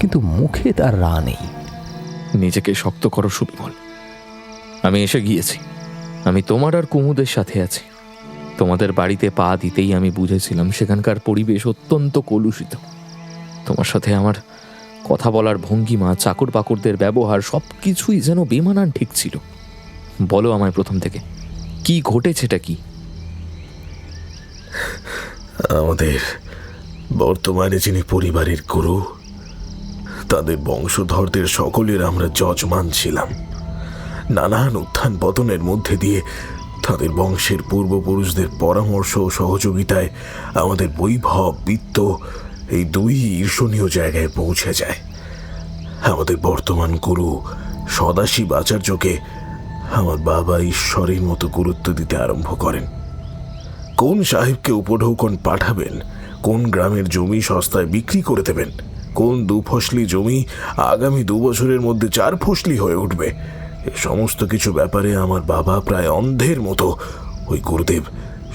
কিন্তু মুখে তার রা নেই। নিজেকে শক্ত করো সুবিমল, আমি এসে গিয়েছি। আমি তোমার আর কুমুদের সাথে আছি। তোমাদের বাড়িতে পা দিতেই আমি বুঝেছিলাম সেখানকার পরিবেশ অত্যন্ত কলুষিত। তোমার সাথে আমার কথা বলার ভঙ্গিমা, চাকর বাকরদের ব্যবহার, সব কিছুই যেন বেমানান ঠিক ছিল। বলো আমায় প্রথম থেকে কি ঘটেছেটা কি? আমাদের বর্তমানে যিনি পরিবারের গুরু, তাদের বংশধরদের সকলের আমরা যজমান ছিলাম। নানান উত্থান পতনের মধ্যে দিয়ে তাদের বংশের পূর্বপুরুষদের পরামর্শ ও সহযোগিতায় আমাদের বৈভব, বিত্ত এই দুই ঈর্ষণীয় জায়গায় পৌঁছে যায়। আমাদের বর্তমান গুরু সদাশিব আচার্যকে আমার বাবা ঈশ্বরের মতো গুরুত্ব দিতে আরম্ভ করেন। কোন সাহেবকে উপঢৌকন পাঠাবেন, কোন গ্রামের জমি সস্তায় বিক্রি করে দেবেন, কোন 2 ফসলি জমি আগামী 2 বছরের মধ্যে 4 ফসলি হয়ে উঠবে, এ সমস্ত কিছু ব্যাপারে আমার বাবা প্রায় অন্ধের মতো ওই গুরুদেব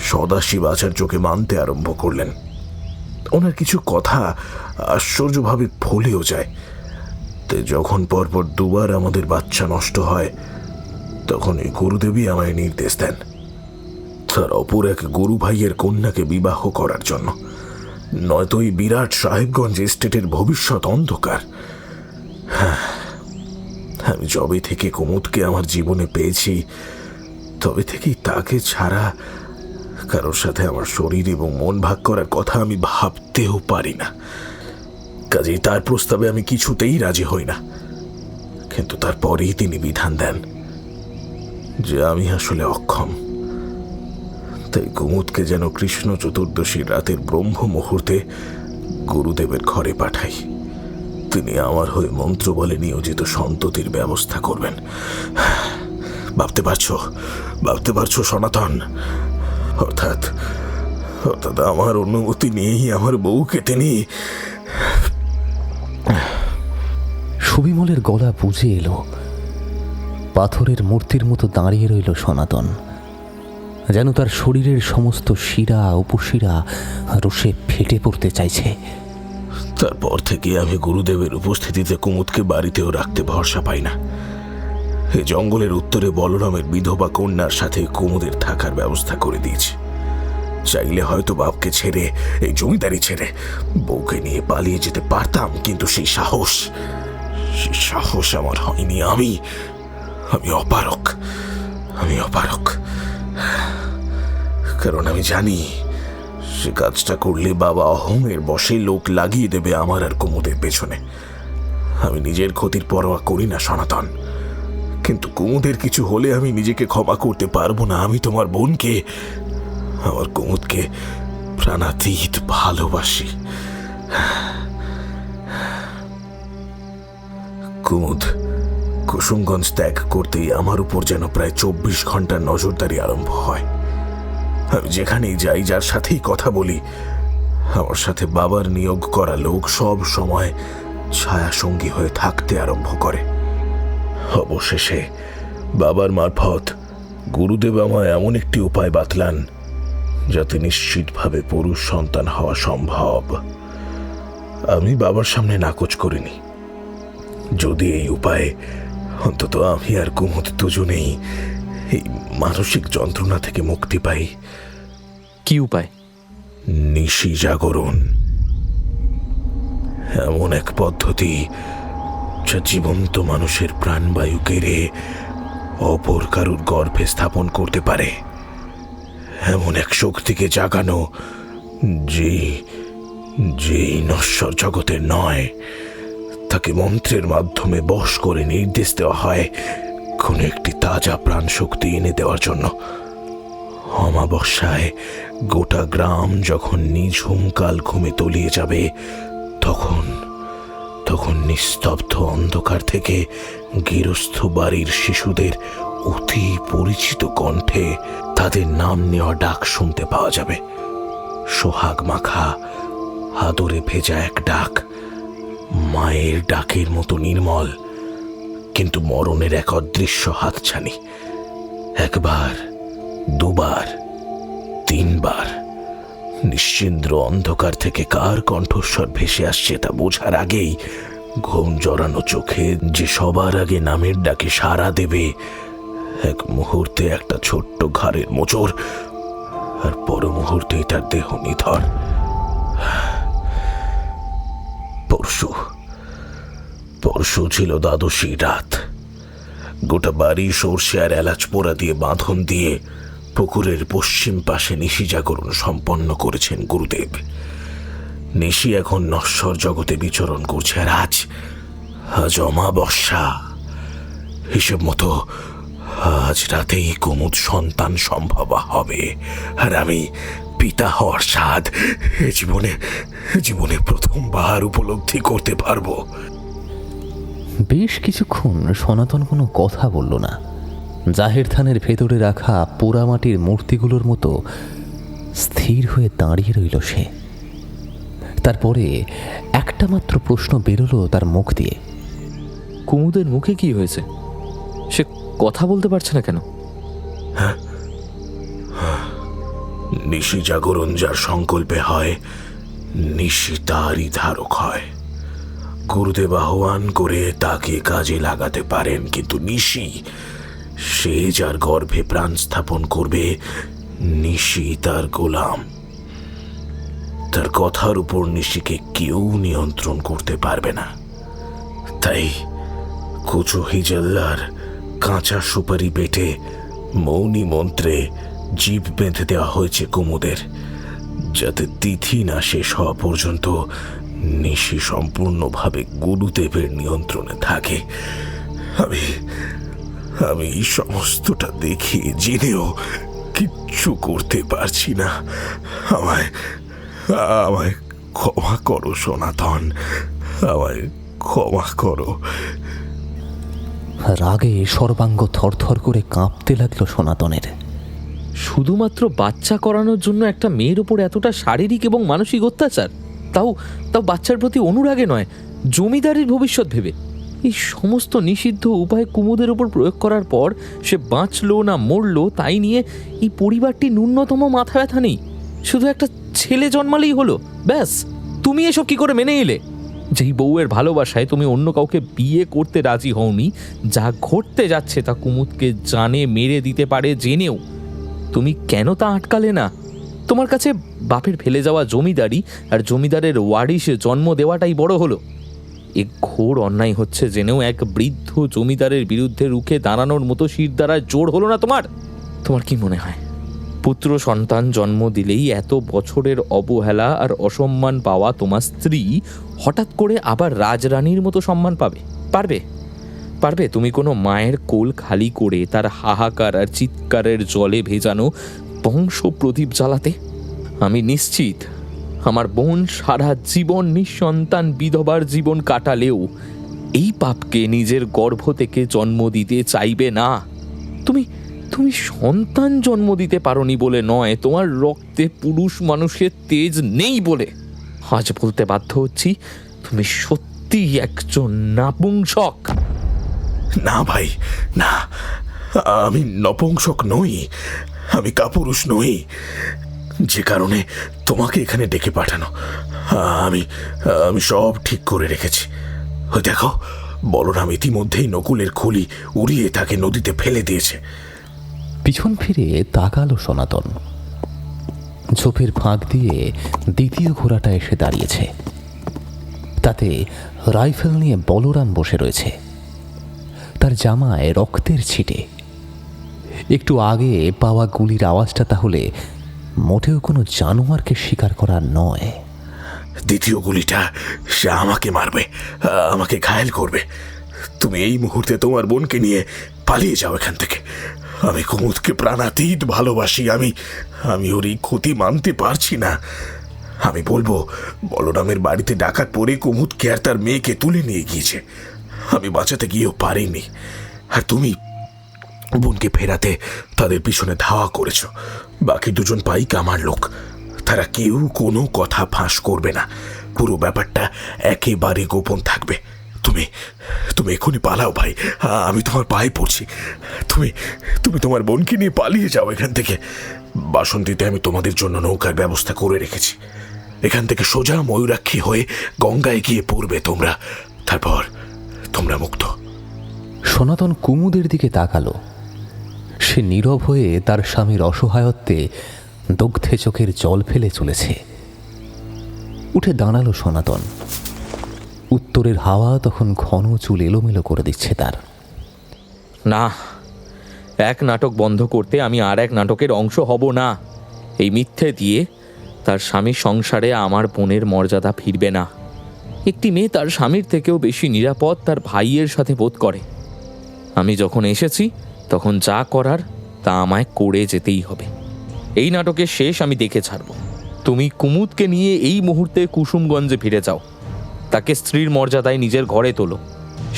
সদাশিব আচার্যকে মানতে আরম্ভ করলেন। ওনার কিছু কথা আশ্চর্যভাবে ফলেও যায়। তাই যখন পরপর 2 বার আমাদের বাচ্চা নষ্ট হয়, তখন এই গুরুদেবই আমায় নির্দেশ দেন তার অপর এক গুরু ভাইয়ের কন্যাকে বিবাহ করার জন্য, নয়তো এই বিরাট সাহেবগঞ্জ এস্টেটের ভবিষ্যৎ অন্ধকার। আমি যবে থেকে কুমুদকে আমার জীবনে পেয়েছি, তবে থেকেই তাকে ছাড়া কারোর সাথে আমার শরীর এবং মন ভাগ করার কথা আমি ভাবতেও পারি না। কাজেই তার প্রস্তাবে আমি কিছুতেই রাজি হই না। কিন্তু তারপরেই তিনি বিধান দেন যে আমি আসলে অক্ষম। তাই কুমুদকে যেন কৃষ্ণ চতুর্দশীর রাতের ব্রহ্ম মুহূর্তে গুরুদেবের ঘরে পাঠাই। তিনি আমার হয়ে মন্ত্র বলে নিয়োজিত সন্ততির ব্যবস্থা করবেন। ভাবতে পারছো সনাতন? অর্থাৎ আমার অনুমতি নিয়েই আমার বউকে তিনি। সুবিমলের গলা বুঝে এলো। পাথরের মূর্তির মতো দাঁড়িয়ে রইল সনাতন, যেন তার শরীরের সমস্ত শিরা উপশিরা রোষে ফেটে পড়তে চাইছে। তারপর থেকে আমি গুরুদেবের উপস্থিতিতে কুমুদকে বাড়িতেও রাখতে ভরসা পাই না। এই জঙ্গলের উত্তরে বলরামের বিধবা কন্যার সাথে কুমুদের থাকার ব্যবস্থা করে দিয়েছি। চাইলে হয়তো বাপকে ছেড়ে, এই জমিদারি ছেড়ে বউকে নিয়ে পালিয়ে যেতে পারতাম, কিন্তু সেই সাহস আমার হয়নি। আমি অপারক। কারণ আমি জানি সে কাজটা করলে বাবা অহংয়ের বশে লোক লাগিয়ে দেবে আমার আর কুমুদের পেছনে। আমি নিজের ক্ষতির পরোয়া করি না সনাতন, কিন্তু কুমুদের কিছু হলে আমি নিজেকে ক্ষমা করতে পারবো না। আমি তোমার বোনকে, আমার কুমুদকে প্রাণাতীত ভালোবাসি। কুমুদ কুসুমগঞ্জ ত্যাগ করতেই আমার উপর যেন প্রায় 24 ঘন্টার নজরদারি আরম্ভ হয়। আমি যেখানেই যাই, যার সাথেই কথা বলি, আমার সাথে বাবার নিয়োগ করা লোক সব সময় ছায়া সঙ্গী হয়ে থাকতে আরম্ভ করে। অবশেষে বাবার মারফত গুরুদেব আমায় এমন একটি উপায় বাতলান যাতে নিশ্চিতভাবে পুরুষ সন্তান হওয়া সম্ভব। আমি বাবার সামনে নাকচ করিনি। যদি এই উপায়ে অন্তত আমি আর কুমুদ দুজনেই এই মানসিক যন্ত্রণা থেকে মুক্তি পাই। কি উপায়? নিশি জাগরণ, এমন এক পদ্ধতি যা জীবন্ত মানুষের প্রাণবায়ু কেড়ে অপর কারুর গর্ভে স্থাপন করতে পারে। এমন এক শক্তিকে জাগানো যেই নশ্বর জগতের নয়, তাকে মন্ত্রের মাধ্যমে বশ করে নির্দেশ দেওয়া হয় কোন একটি তাজা প্রাণ শক্তি এনে দেওয়ার জন্য। অমাবস্যায় গোটা গ্রাম যখন নিঝুম কাল ঘুমে তলিয়ে যাবে, তখন নিস্তব্ধ অন্ধকার থেকে গৃহস্থ বাড়ির শিশুদের অতি পরিচিত কণ্ঠে তাদের নাম নেওয়া ডাক শুনতে পাওয়া যাবে। সোহাগ মাখা আদরে ভেজা এক ডাক, মায়ের ডাকের মতো নির্মল, কিন্তু মরণের এক অদৃশ্য হাতছানি। 1 বার, 2 বার, 3 বার নিশ্চিন্দ্র অন্ধকার থেকে কার কণ্ঠস্বর ভেসে আসছে তা বোঝার আগেই ঘুম জড়ানো চোখে যে সবার আগে নামের ডাকে সাড়া দেবে, এক মুহূর্তে একটা ছোট্ট ঘাড়ের মোচড়, আর পর মুহূর্তেই তার দেহ নিথর। পরশু ছিল দ্বাদশী রাত। গোটা বাড়ি সর্ষে আর এলাচ পোড়া দিয়ে বাঁধন দিয়ে পুকুরের পশ্চিম পাশে নিশি জাগরণ সম্পন্ন করেছেন গুরুদেব। নিশি এখন নশ্বর জগতে বিচরণ করছে। আর আজ অমাবস্যা। হিসেব মতো আজ রাতেই কুমুদ সন্তান সম্ভবা হবে, আর আমি পিতা হওয়ার স্বাদ জীবনে প্রথমবার উপলব্ধি করতে পারবো। বেশ কিছুক্ষণ সনাতন কোনো কথা বলল না। জাহের থানের ভেতরে রাখা পোড়ামাটির মূর্তিগুলোর মতো স্থির হয়ে দাঁড়িয়ে রইল সে। তারপরে একটা মাত্র প্রশ্ন বেরোলো তার মুখ দিয়ে। কুমুদের মুখে কি হয়েছে? সে কথা বলতে পারছে না কেন? নিশি জাগরণ যার সংকল্পে হয়, নিশি তারই ধারক হয়। গুরুদেব আহ্বান করে তাকে কাজে লাগাতে পারেন, কিন্তু নিশি, সে যার গর্ভে প্রাণ স্থাপন করবে, নিশি তার গোলাম। তার কথার উপর নিশিকে কেউ নিয়ন্ত্রণ করতে পারবে না। তাই কুচো হিজল্লার কাঁচা সুপারি পেটে মৌনী মন্ত্রে জীব বেঁধে দেওয়া হয়েছে কুমুদের, যাতে তিথি না শেষ হওয়া পর্যন্ত নিশি সম্পূর্ণভাবে গুরুদেবের নিয়ন্ত্রণে থাকে। আমি এই সমস্তটা দেখে জেনেও কিচ্ছু করতে পারছি না। আমায় ক্ষমা করো সনাতন, আমায় ক্ষমা করো। রাগে সর্বাঙ্গ থরথর করে কাঁপতে লাগলো সনাতনের। শুধুমাত্র বাচ্চা করানোর জন্য একটা মেয়ের ওপর এতটা শারীরিক এবং মানসিক অত্যাচার, তাও বাচ্চার প্রতি অনুরাগে নয়, জমিদারির ভবিষ্যৎ ভেবে। এই সমস্ত নিষিদ্ধ উপায় কুমুদের উপর প্রয়োগ করার পর সে বাঁচলো না মরলো তাই নিয়ে এই পরিবারটি ন্যূনতম মাথা ব্যথা নেই। শুধু একটা ছেলে জন্মালেই হলো, ব্যাস। তুমি এসব কি করে মেনে এলে? যেই বউয়ের ভালোবাসায় তুমি অন্য কাউকে বিয়ে করতে রাজি হওনি, যা ঘটতে যাচ্ছে তা কুমুদকে জানে মেরে দিতে পারে জেনেও তুমি কেন তা আটকালে না? তোমার কাছে বাপের ফেলে যাওয়া জমিদারি আর জমিদারের ওয়ারিশে জন্ম দেওয়াটাই বড় হলো। এ ঘোর অন্যায় হচ্ছে জেনেও এক বৃদ্ধ জমিদারের বিরুদ্ধে রুখে দাঁড়ানোর মতো শিরদাঁড়ায় জোর হলো না তোমার? তোমার কি মনে হয় পুত্র সন্তান জন্ম দিলেই এত বছরের অবহেলা আর অসম্মান পাওয়া তোমার স্ত্রী হঠাৎ করে আবার রাজরানীর মতো সম্মান পাবে? পারবে তুমি কোনো মায়ের কোল খালি করে তার হাহাকার আর চিৎকারের জলে ভেজানো বংশ প্রদীপ জ্বালাতে? আমি নিশ্চিত আমার বোন সারা জীবন নিঃসন্তান বিধবার জীবন কাটালেও এই পাপকে নিজের গর্ভ থেকে জন্ম দিতে চাইবে না। তুমি সন্তান জন্ম দিতে পারোনি বলে নয়, তোমার রক্তে পুরুষ মানুষের তেজ নেই বলে আজ বলতে বাধ্য হচ্ছি তুমি সত্যি একজন নাপুংসক। না ভাই, না, আমি নপুংসক নই, আমি কাপুরুষ নই, যে কারণে তোমাকে এখানে ডেকে পাঠানো। আমি সব ঠিক করে রেখেছি। ওই দেখো, বলরাম ইতিমধ্যেই নকুলের খুলি উড়িয়ে তাকে নদীতে ফেলে দিয়েছে। পিছন ফিরে তাকালো সনাতন। ঝোপের ফাঁক দিয়ে দ্বিতীয় ঘোড়াটা এসে দাঁড়িয়েছে। তাতে রাইফেল নিয়ে বলরাম বসে রয়েছে। তার জামায় রক্তের ছিটে। একটু আগে পাওয়া গুলির আওয়াজটা তাহলে মোটেও কোনো জানোয়ারকে শিকার করার নয়। দ্বিতীয় গুলিটা সে আমাকে মারবে, আমাকে ঘায়েল করবে। তুমি এই মুহূর্তে তোমার বোনকে নিয়ে পালিয়ে যাও এখান থেকে। আমি কুমুদকে প্রাণাতীত ভালোবাসি। আমি ওর এই ক্ষতি মানতে পারছি না। আমি বলবো বলরামের বাড়িতে ডাকাত পড়ে কুমুদকে আর তার মেয়েকে তুলে নিয়ে গিয়েছে। আমি বাঁচাতে গিয়েও পারিনি, আর তুমি বোনকে ফেরাতে তাদের পিছনে ধাওয়া করেছ। বাকি দুজন পাইক আমার লোক, তারা কেউ কোনো কথা ফাঁস করবে না। পুরো ব্যাপারটা একেবারে গোপন থাকবে। তুমি এখনই পালাও ভাই, আমি তোমার পায়ে পড়ছি। তুমি তোমার বোনকে নিয়ে পালিয়ে যাও এখান থেকে। বাসন্তীতে আমি তোমাদের জন্য নৌকার ব্যবস্থা করে রেখেছি। এখান থেকে সোজা ময়ূরাক্ষী হয়ে গঙ্গায় গিয়ে পড়বে তোমরা, তারপর তোমরা মুক্ত। সনাতন কুমুদের দিকে তাকালো। সে নীরব হয়ে তার স্বামীর অসহায়ত্বে দগ্ধে চোখের জল ফেলে চলেছে। উঠে দাঁড়ালো সনাতন। উত্তরের হাওয়া তখন ঘন চুল এলোমেলো করে দিচ্ছে তার। না, এক নাটক বন্ধ করতে আমি আর এক নাটকের অংশ হব না। এই মিথ্যে দিয়ে তার স্বামীর সংসারে আমার বোনের মর্যাদা ফিরবে না। একটি মেয়ে তার স্বামীর থেকেও বেশি নিরাপদ তার ভাইয়ের সাথে বোধ করে। আমি যখন এসেছি তখন যা করার তা আমায় করে যেতেই হবে। এই নাটকের শেষ আমি দেখে ছাড়ব। তুমি কুমুদকে নিয়ে এই মুহূর্তে কুসুমগঞ্জে ফিরে যাও। তাকে স্ত্রীর মর্যাদায় নিজের ঘরে তোলো।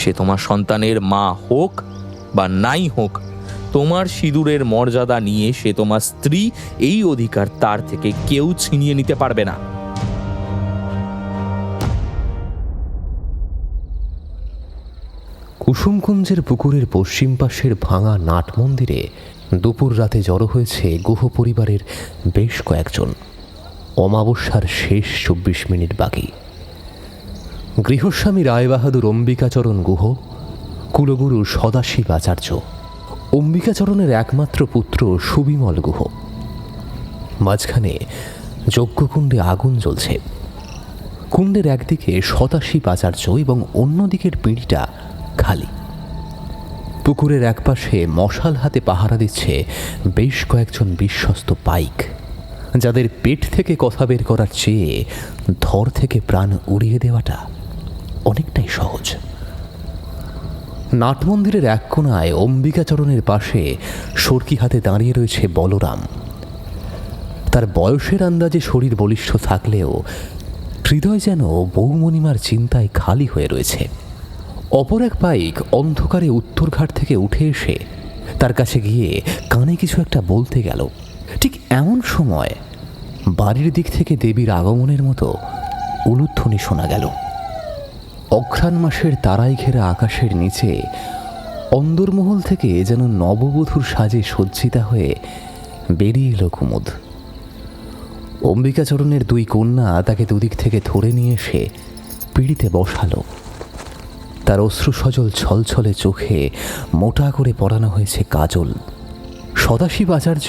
সে তোমার সন্তানের মা হোক বা নাই হোক, তোমার সিঁদুরের মর্যাদা নিয়ে সে তোমার স্ত্রী, এই অধিকার তার থেকে কেউ ছিনিয়ে নিতে পারবে না। কুসুমকুঞ্জের পুকুরের পশ্চিম পাশের ভাঙা নাট মন্দিরে দুপুর রাতে জড়ো হয়েছে গুহ পরিবারের বেশ কয়েকজন। অমাবস্যার শেষ 24 মিনিট বাকি। গৃহস্বামী রায়বাহাদুর অম্বিকাচরণ গুহ, কুলগুরু সদাশিব আচার্য, অম্বিকাচরণের একমাত্র পুত্র সুবিমল গুহ। মাঝখানে যজ্ঞকুণ্ডে আগুন জ্বলছে। কুণ্ডের একদিকে সদাশিব আচার্য এবং অন্যদিকের পিঁড়িটা খালি। পুকুরের একপাশে মশাল হাতে পাহারা দিচ্ছে বেশ কয়েকজন বিশ্বস্ত পাইক, যাদের পেট থেকে কথা বের করার চেয়ে ধর থেকে প্রাণ উড়িয়ে দেওয়াটা অনেকটাই সহজ। নাটমন্দিরের এক কোণায় অম্বিকাচরণের পাশে সরকি হাতে দাঁড়িয়ে রয়েছে বলরাম। তার বয়সের আন্দাজে শরীর বলিষ্ঠ থাকলেও হৃদয় যেন বৌমণিমার চিন্তায় খালি হয়ে রয়েছে। অপর এক পাইক অন্ধকারে উত্তরঘাট থেকে উঠে এসে তার কাছে গিয়ে কানে কিছু একটা বলতে গেল। ঠিক এমন সময় বাড়ির দিক থেকে দেবীর আগমনের মতো উলুধ্বনি শোনা গেল। অঘ্রাণ মাসের তারাই ঘেরা আকাশের নিচে অন্দরমহল থেকে যেন নববধূর সাজে সজ্জিতা হয়ে বেরিয়ে এলো কুমুদ। অম্বিকাচরণের দুই কন্যা তাকে দুদিক থেকে ধরে নিয়ে এসে পিঁড়িতে বসালো। তার অশ্রুসজল ছলছলে চোখে মোটা করে পরানো হয়েছে কাজল। সদাশিব আচার্য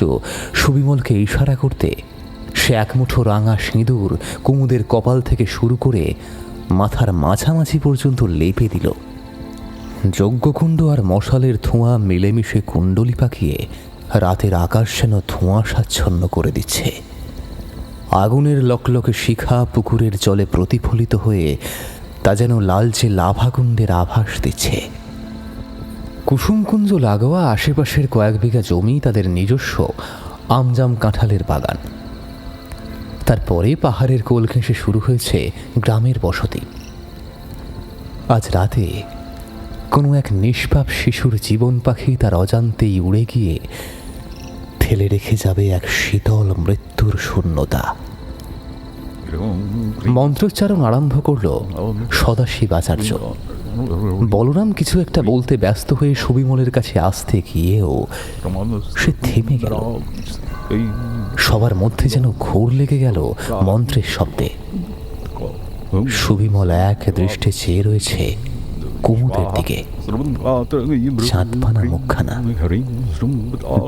সুবিমলকে ইশারা করতে সে একমুঠো রাঙা সিঁদুর কুমুদের কপাল থেকে শুরু করে মাথার মাঝামাঝি পর্যন্ত লেপে দিল। যজ্ঞকুণ্ড আর মশালের ধোঁয়া মিলেমিশে কুণ্ডলি পাকিয়ে রাতের আকাশ যেন ধোঁয়াশাচ্ছন্ন করে দিচ্ছে। আগুনের লকলকে শিখা পুকুরের জলে প্রতিফলিত হয়ে তা যেন লালচে লাভাকুণ্ডের আভাস দিচ্ছে। কুসুমকুঞ্জ লাগোয়া আশেপাশের কয়েক বিঘা জমি তাদের নিজস্ব আমজাম কাঁঠালের বাগান। তারপরে পাহাড়ের কোল ঘেঁষে শুরু হয়েছে গ্রামের বসতি। আজ রাতে কোনো এক নিষ্পাপ শিশুর জীবন পাখি তার অজান্তেই উড়ে গিয়ে ঠেলে রেখে যাবে এক শীতল মৃত্যুর শূন্যতা। মন্ত্রোচ্চারণ আরম্ভ করল সদাশিব আচার্য। বলরাম কিছু একটা বলতে ব্যস্ত হয়ে সুবিমলের কাছে আসতে গিয়েও সে থেমে গেল। সবার মধ্যে যেন ঘোর লেগে গেল মন্ত্রের শব্দে। সুবিমল এক দৃষ্টে চেয়ে রয়েছে কুমুদের দিকে। চাঁদপানা মুখখানা,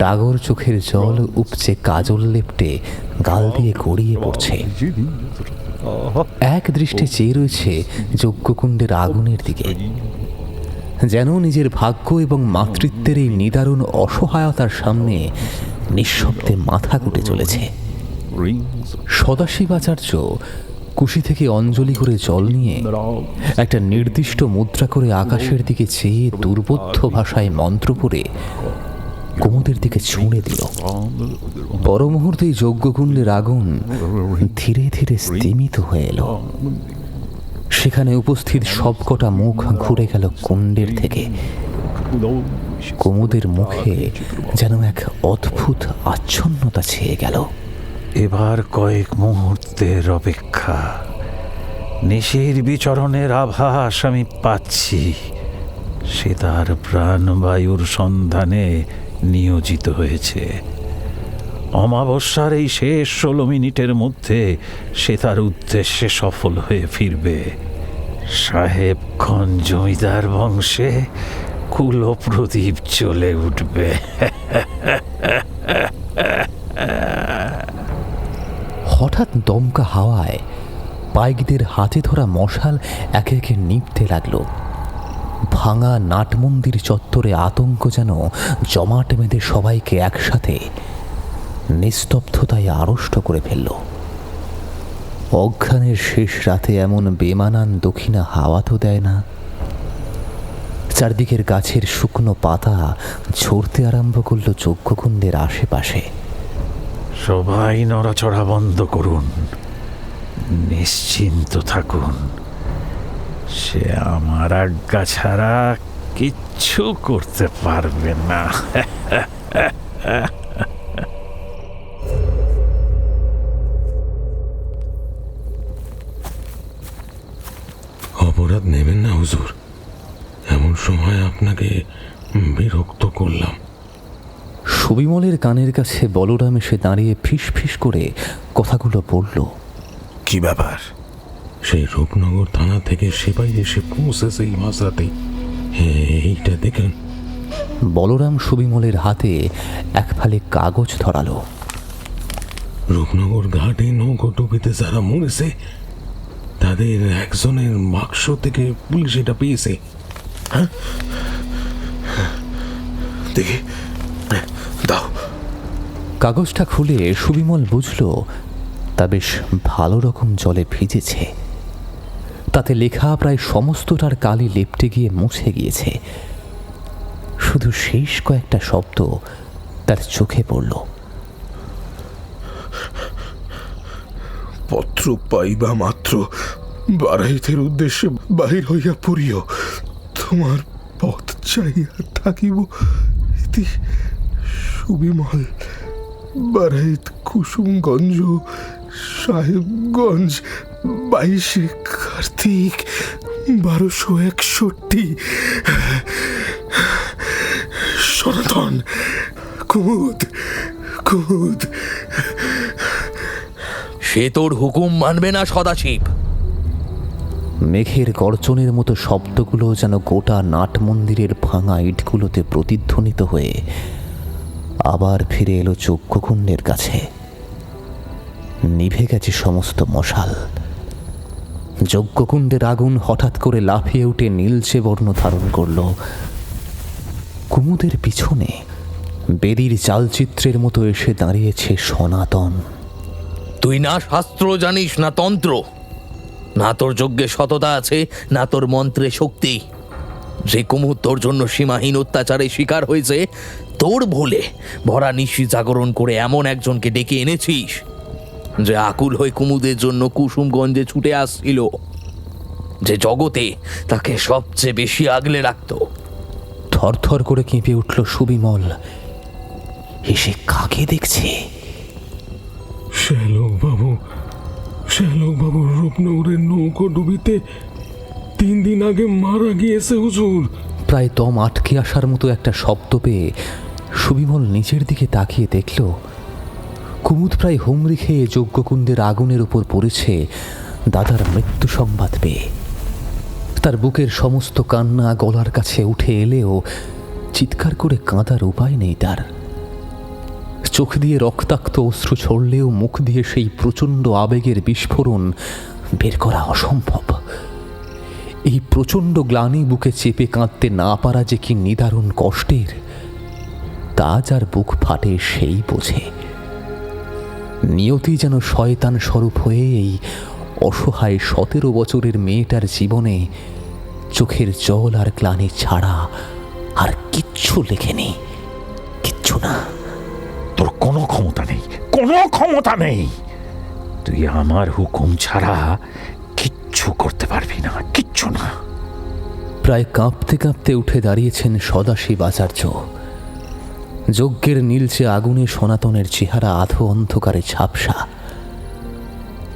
ডাগর চোখের জল উপচে কাজল লেপটে গাল দিয়ে গড়িয়ে পড়ছে। এক দৃষ্টে চেয়ে রয়েছে যজ্ঞকুণ্ডের আগুনের দিকে, যেন নিজের ভাগ্য এবং মাতৃত্বের এই নিদারুণ অসহায়তার সামনে নিঃশব্দে মাথা কুটে চলেছে। সদাশিব আচার্য কুশি থেকে অঞ্জলি করে জল নিয়ে একটা নির্দিষ্ট মুদ্রা করে আকাশের দিকে চেয়ে দুর্বোধ্য ভাষায় মন্ত্র পড়ে কুমুদের দিকে ছুঁড়ে দিল। পর মুহূর্তেই যজ্ঞকুণ্ডের আগুন ধীরে ধীরে স্তিমিত হয়ে এলো। সেখানে উপস্থিত সবকটা মুখ ঘুরে গেল কুণ্ডের থেকে। কুমুদের মুখে যেন এক অদ্ভুত আচ্ছন্নতা ছেয়ে গেল। এবার কয়েক মুহূর্তের অপেক্ষা। নিশির বিচরণের আভাস আমি পাচ্ছি। সে তার প্রাণবায়ুর সন্ধানে নিয়োজিত হয়েছে। অমাবস্যার এই শেষ 16 মিনিটের মধ্যে সে তার উদ্দেশ্যে সফল হয়ে ফিরবে। সাহেবগঞ্জ জমিদার বংশে কুলপ্রদীপ জ্বলে উঠবে। হঠাৎ দমকা হাওয়ায় পাইকদের হাতে ধরা মশাল একে একে নিভতে লাগলো। ভাঙা নাটমন্দির চত্বরে আতঙ্ক যেন জমাট বেঁধে সবাইকে একসাথে নিস্তব্ধতায় আড়ষ্ট করে ফেলল। অঘ্রাণের শেষ রাতে এমন বেমানান দক্ষিণা হাওয়া তো দেয় না। চারদিকের গাছের শুকনো পাতা ঝরতে আরম্ভ করল যজ্ঞকুণ্ডের আশেপাশে। সবাই নড়াচড়া বন্ধ করুন, নিশ্চিন্ত থাকুন। সে আমার আজ্ঞা ছাড়া কিচ্ছু করতে পারবে না। অপরাধ নেবেন না হুজুর, এমন সময় আপনাকে বিরক্ত করলাম। সুবিমলের কানের কাছে বলরাম এসে দাঁড়িয়ে ফিস ফিস করে কথাগুলো বলল। কি ব্যাপার? সেই রূপনগর থানা থেকে সেপাই এসে পৌঁছেছে এই মাঝরাতে। এইটা দেখেন। বলরাম সুবিমলের হাতে এক ফালি কাগজ ধরালো। রূপনগর ঘাটে নৌকোডুবিতে যারা মরেছে তাদের একজনের বাক্স থেকে পুলিশ এটা পেয়েছে। দেখি, দাও। কাগজটা খুলে সুবিমল বুঝল তা বেশ ভালো রকম জলে ভিজেছে। তাতে লেখা প্রায় সমস্তটার কালি লেপটে গিয়ে মুছে গিয়েছে। শুধু শেষ কয়েকটা শব্দ তার চোখে পড়ল। পত্র পাইবা মাত্র বারাইতের উদ্দেশ্যে বাহির হইয়া পড়িও, তোমার পথ চাইয়া থাকিব। ইতি সুবিমল, বারাইত কুসুমগঞ্জ, সাহেবগঞ্জ, 22 কার্তিক 1261। সনাতন, কুমুদ, কুমুদ। সে তোর হুকুম মানবে না সদাশিব। মেঘের গর্জনের মতো শব্দগুলো যেন গোটা নাট মন্দিরের ভাঙা ইটগুলোতে প্রতিধ্বনিত হয়ে আবার ফিরে এলো যজ্ঞকুণ্ডের কাছে। নিভে গেছে সমস্ত মশাল। যজ্ঞকুণ্ডের আগুন হঠাৎ করে লাফিয়ে উঠে নীলচে বর্ণ ধারণ করল। কুমুদের পিছনে বেদির চালচিত্রের মতো এসে দাঁড়িয়েছে সনাতন। তুই না শাস্ত্র জানিস না তন্ত্র, না তোর যজ্ঞে সততা আছে, না তোর মন্ত্রে শক্তি। যে কুমুদ তোর জন্য সীমাহীন অত্যাচারে শিকার হয়েছে, তোর ভুলে ভরা নিশি জাগরণ করে এমন একজনকে ডেকে এনেছিস যে আকুল হয়ে কুমুদের জন্য কুসুমগঞ্জে ছুটে আসছিল, যে জগতে তাকে সবচেয়ে বেশি আগলে রাখত। থরথর করে কেঁপে উঠল সুবিমল। এসে কাকে দেখছে? শ্যালকবাবু, শ্যালকবাবু রূপনগরের নৌকোডুবিতে 3 দিন আগে মারা গিয়েছে হুজুর। প্রায় দম আটকে আসার মতো একটা শব্দ পেয়ে সুবিমল নিচের দিকে তাকিয়ে দেখল কুমুদ প্রায় হুমড়ি খেয়ে যজ্ঞকুণ্ডের আগুনের উপর পড়েছে দাদার মৃত্যু সংবাদ পেয়ে। তার বুকের সমস্ত কান্না গলার কাছে উঠে এলেও চিৎকার করে কাঁদার উপায় নেই তার। চোখ দিয়ে রক্তাক্ত অশ্রু ছড়লেও মুখ দিয়ে সেই প্রচণ্ড আবেগের বিস্ফোরণ বের করা অসম্ভব। এই প্রচণ্ড গ্লানি বুকে চেপে কাঁদতে না পারা যে কি নিদারুণ কষ্টের, তা যার বুক ফাটে সেই বোঝে। নিয়তি যেন শয়তান স্বরূপ হয়ে এই অসহায় 17 বছরের মেয়েটার জীবনে চোখের জল আর গ্লানি ছাড়া আর কিচ্ছু লেখেনি। কিচ্ছু না। তোর কোনো ক্ষমতা নেই, কোনো ক্ষমতা নেই। তুই আমার হুকুম ছাড়া কিচ্ছু করতে পারবি না, কিচ্ছু না। প্রায় কাঁপতে কাঁপতে উঠে দাঁড়িয়েছেন সদাশিব আচার্য। যজ্ঞের নীলচে আগুনে সনাতনের চেহারা আধো অন্ধকারে ঝাপসা।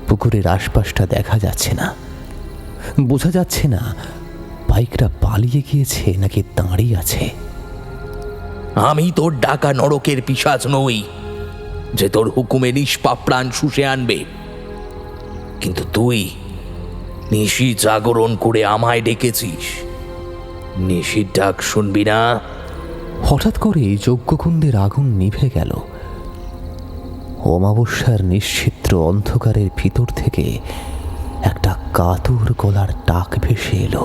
পুকুরের আশপাশটা দেখা যাচ্ছে না। বোঝা যাচ্ছে না বাইকটা পালিয়ে গিয়েছে নাকি দাঁড়িয়ে আছে। আমি তোর ডাকা নরকের পিশাচ নই যে তোর হুকুমে নিষ্পাপ প্রাণ শুষে আনবে, কিন্তু তুই নিশি জাগরণ করে আমায় ডেকেছিস। নিশির ডাক শুনবি না? হঠাৎ করে যজ্ঞকুণ্ডের আগুন নিভে গেল। অমাবস্যার নিশ্চিত্র অন্ধকারের ভিতর থেকে একটা কাতর গলার ডাক ভেসে এলো।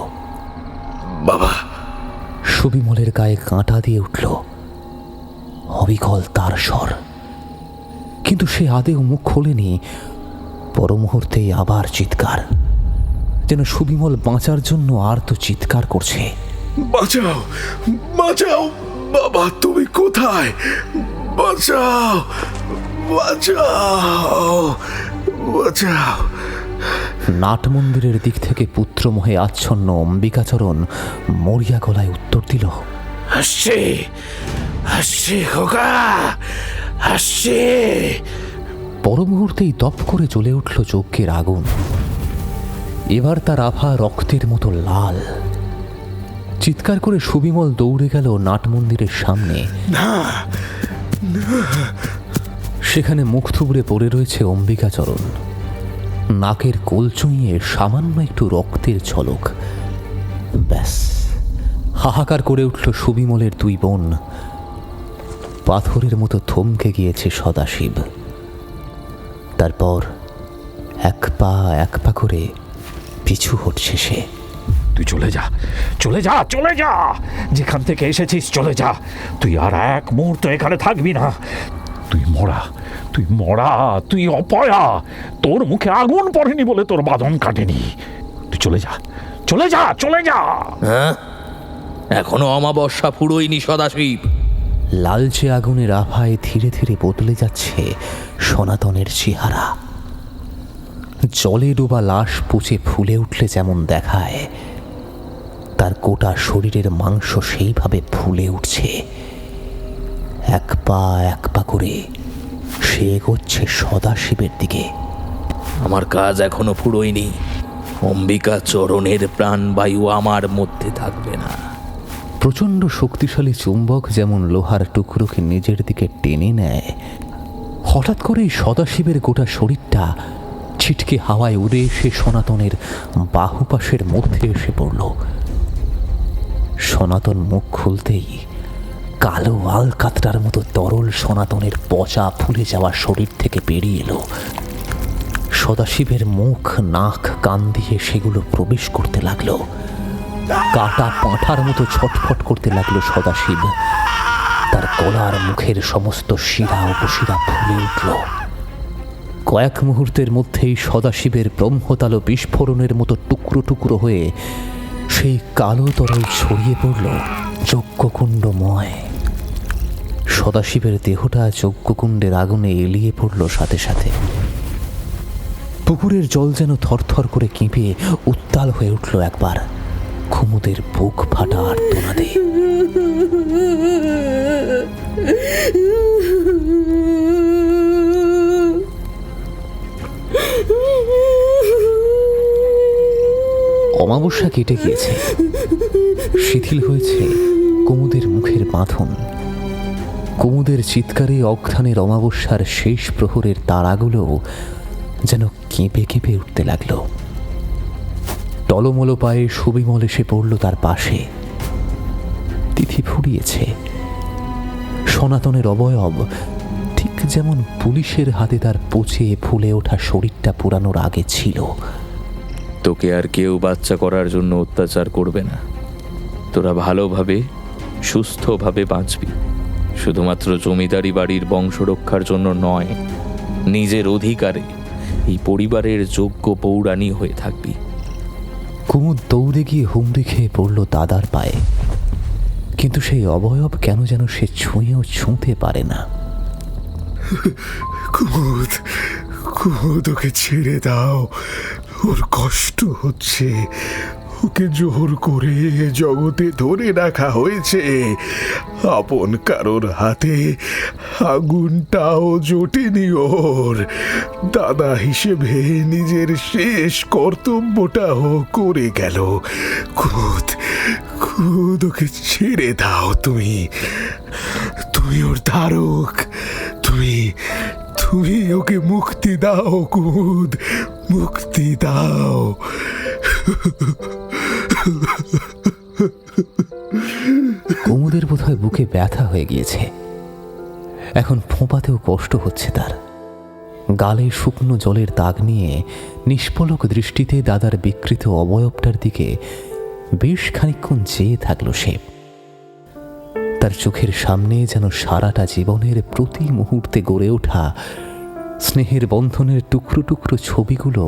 বাবা! সুবিমলের গায়ে কাঁটা দিয়ে উঠল। অবিকল তার স্বর, কিন্তু সে আদেও মুখ খোলেনি। পর মুহূর্তেই আবার চিৎকার, যেন সুবিমল বাঁচার জন্য আর তো চিৎকার করছে। বাঁচাও, বাঁচাও বাবা! তুমি কোথায়? বাঁচাও, বাঁচাও, বাঁচাও। নাট মন্দিরের দিক থেকে পুত্রমোহে আচ্ছন্ন অম্বিকাচরণ মরিয়া গলায় উত্তর দিল, আসছে আসছে খোকা, আসছে। পর মুহূর্তেই দপ করে জ্বলে উঠল যজ্ঞের আগুন। এবার তার আভা রক্তের মতো লাল। চিৎকার করে সুবিমল দৌড়ে গেল নাট মন্দিরের সামনে। সেখানে মুখ থুবড়ে পড়ে রয়েছে অম্বিকাচরণ। নাকের কোল চুঁইয়ে সামান্য একটু রক্তের ঝলক। ব্যাস, হাহাকার করে উঠল সুবিমলের দুই বোন। পাথরের মতো থমকে গিয়েছে সদাশিব। তারপর এক পা করে পিছু হটছে সে। তুই চলে যা, চলে যা, চলে যা, যেখান থেকে এসেছিস চলে যা। তুই আর এক মুহূর্ত এখানে থাকবি না। তুই মরা, তুই মরা, তুই অপয়া। তোর মুখে আগুন পড়েনি বলে তোর বাঁধন কাটেনি। তুই চলে যা, চলে যা, চলে যা। হ্যাঁ, এখনো অমাবস্যা ফুরোয়নি সদাশিব। লালচে আগুনের আভায় ধীরে ধীরে বদলে যাচ্ছে সনাতনের চেহারা। জলে ডোবা লাশ পচে ফুলে উঠলে যেমন দেখায়, তার গোটা শরীরের মাংস সেইভাবে ফুলে উঠছে। এক পা করে সে এগোচ্ছে সদাশিবের দিকে। আমার কাজ এখনো ফুরোয়নি। অম্বিকাচরণের প্রাণবায়ু আমার মধ্যে থাকবে না। প্রচণ্ড শক্তিশালী চুম্বক যেমন লোহার টুকরোকে নিজের দিকে টেনে নেয়, হঠাৎ করেই সদাশিবের গোটা শরীরটা ছিটকে হাওয়ায় উড়ে এসে সনাতনের বাহুপাশের মধ্যে এসে পড়ল। সনাতন মুখ খুলতেই কালো আলকাতরার মতো তরল সনাতনের পচা ফুলে যাওয়া শরীর থেকে বেরিয়ে এলো। সদাশিবের মুখ, নাক, কান দিয়ে সেগুলো প্রবেশ করতে লাগলো। কাটা পাঁঠার মতো ছটফট করতে লাগলো সদাশিব। তার গলার মুখের সমস্ত শিরা উপশিরা ফুলে উঠল। কয়েক মুহূর্তের মধ্যেই সদাশিবের ব্রহ্মতাল বিস্ফোরণের মতো টুকরো টুকরো হয়ে সেই কালো তরল ছড়িয়ে পড়ল যজ্ঞকুণ্ডময়। সদাশিবের দেহটা যজ্ঞকুণ্ডের আগুনে এলিয়ে পড়ল সাথে সাথে। পুকুরের জল যেন থরথর করে কেঁপে উত্তাল হয়ে উঠল একবার কুমুদের বুক ফাটা আর্তনাদে। অমাবস্যা কেটে গিয়েছে। শিথিল হয়েছে কুমুদের মুখের বাঁধন। কুমুদের চিৎকারে অঘ্রাণের অমাবস্যার শেষ প্রহরের তারাগুলো যেন কেঁপে কেঁপে উঠতে লাগলো। টলমলো পায়ে সুবিমল এসে পড়ল তার পাশে। তিথি ফুরিয়েছে। সনাতনের অবয়ব ঠিক যেমন পুলিশের হাতে তার পচে ফুলে ওঠা শরীরটা পুরানোর আগে ছিল। তোকে আর কেউ বাচ্চা করার জন্য অত্যাচার করবে না। তোরা ভালোভাবে সুস্থভাবে বাঁচবি। শুধুমাত্র জমিদারি বাড়ির বংশ রক্ষার জন্য নয়, নিজের অধিকারে এই পরিবারের যোগ্য পৌরাণী হয়ে থাকবি। কুমুদ দৌড়ে গিয়ে হুমড়ি খেয়ে পড়ল দাদার পায়ে। কিন্তু সেই অবয়ব কেন যেন সে ছুঁয়েও ছুঁতে পারে না। কুমুদ, কুমুদ, ওকে ছেড়ে দাও। ওর কষ্ট হচ্ছে। ওকে জোর করে জগতে ধরে রাখা হয়েছে। আপন কারোর হাতে আগুনটাও জোটেনি ওর। দাদা হিসেবে নিজের শেষ কর্তব্যটাও করে গেল। কুমুদ, কুমুদ, ওকে ছেড়ে দাও। তুমি তুমি ওর ধারক। তুমি ওকে মুক্তি দাও কুমুদ, মুক্তি দাও। কুমুদের বোধহয় বুকে ব্যথা হয়ে গিয়েছে। এখন ফোঁপাতেও কষ্ট হচ্ছে তার। গালে শুকনো জলের দাগ নিয়ে নিষ্পলক দৃষ্টিতে দাদার বিকৃত অবয়বটার দিকে বেশ খানিকক্ষণ চেয়ে থাকলো সে। তার চোখের সামনে যেন সারাটা জীবনের প্রতি মুহূর্তে গড়ে ওঠা স্নেহের বন্ধনের টুকরো টুকরো ছবিগুলো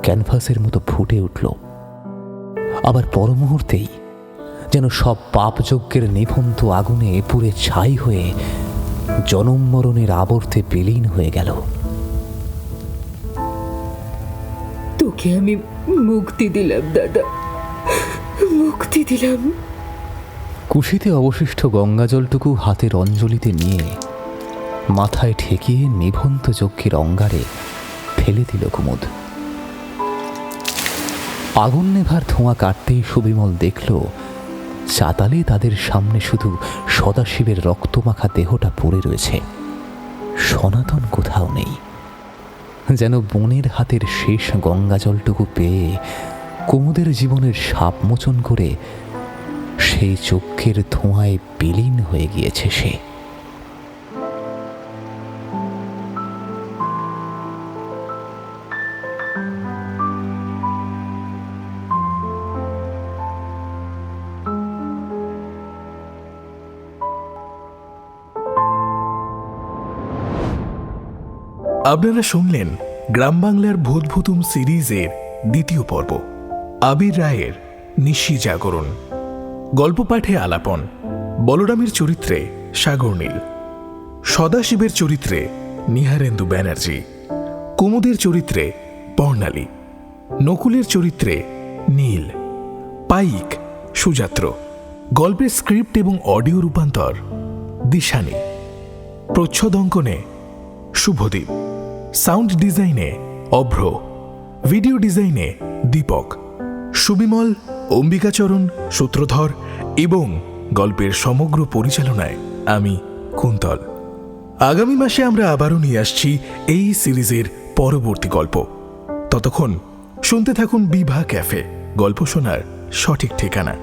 ক্যানভাসের মতো ফুটে উঠল। আবার পর মুহূর্তেই যেন সব পাপযজ্ঞের নিভন্ত আগুনে পুড়ে ছাই হয়ে জনম মরণের আবর্তে বিলীন হয়ে গেল। তোকে আমি মুক্তি দিলাম দাদা, মুক্তি দিলাম। কুশিতে অবশিষ্ট গঙ্গাজলটুকু হাতের অঞ্জলিতে নিয়ে মাথায় ঠেকিয়ে নিভন্ত যজ্ঞের অঙ্গারে ফেলে দিল কুমুদ। আগুন নেভার ধোঁয়া কাটতেই সুবিমল দেখল চাতালে তাদের সামনে শুধু সদাশিবের রক্তমাখা দেহটা পড়ে রয়েছে, সনাতন কোথাও নেই। যেন বনের হাতের শেষ গঙ্গাজলটুকু পেয়ে কুমুদের জীবনের সাপ মোচন করে সেই চক্ষের ধোঁয়ায় বিলীন হয়ে গিয়েছে সে। আপনারা শুনলেন গ্রাম বাংলার ভূত ভুতুম সিরিজের দ্বিতীয় পর্ব, আবির রায়ের নিশি জাগরণ। গল্প পাঠে আলাপন বলরামের চরিত্রে সাগর নীল, সদাশিবের চরিত্রে নিহারেন্দু ব্যানার্জি, কুমুদের চরিত্রে বর্ণালী, নকুলের চরিত্রে নীল, পাইক সুযাত্র। গল্পের স্ক্রিপ্ট এবং অডিও রূপান্তর দিশানি, প্রচ্ছদ অঙ্কনে শুভদীপ, সাউন্ড ডিজাইনে অভ্র, ভিডিও ডিজাইনে দীপক, সুবিমল, অম্বিকাচরণ, সূত্রধর এবং গল্পের সমগ্র পরিচালনায় আমি কুন্তল। আগামী মাসে আমরা আবারও নিয়ে আসছি এই সিরিজের পরবর্তী গল্প। ততক্ষণ শুনতে থাকুন বিভা ক্যাফে, গল্প শোনার সঠিক ঠিকানা।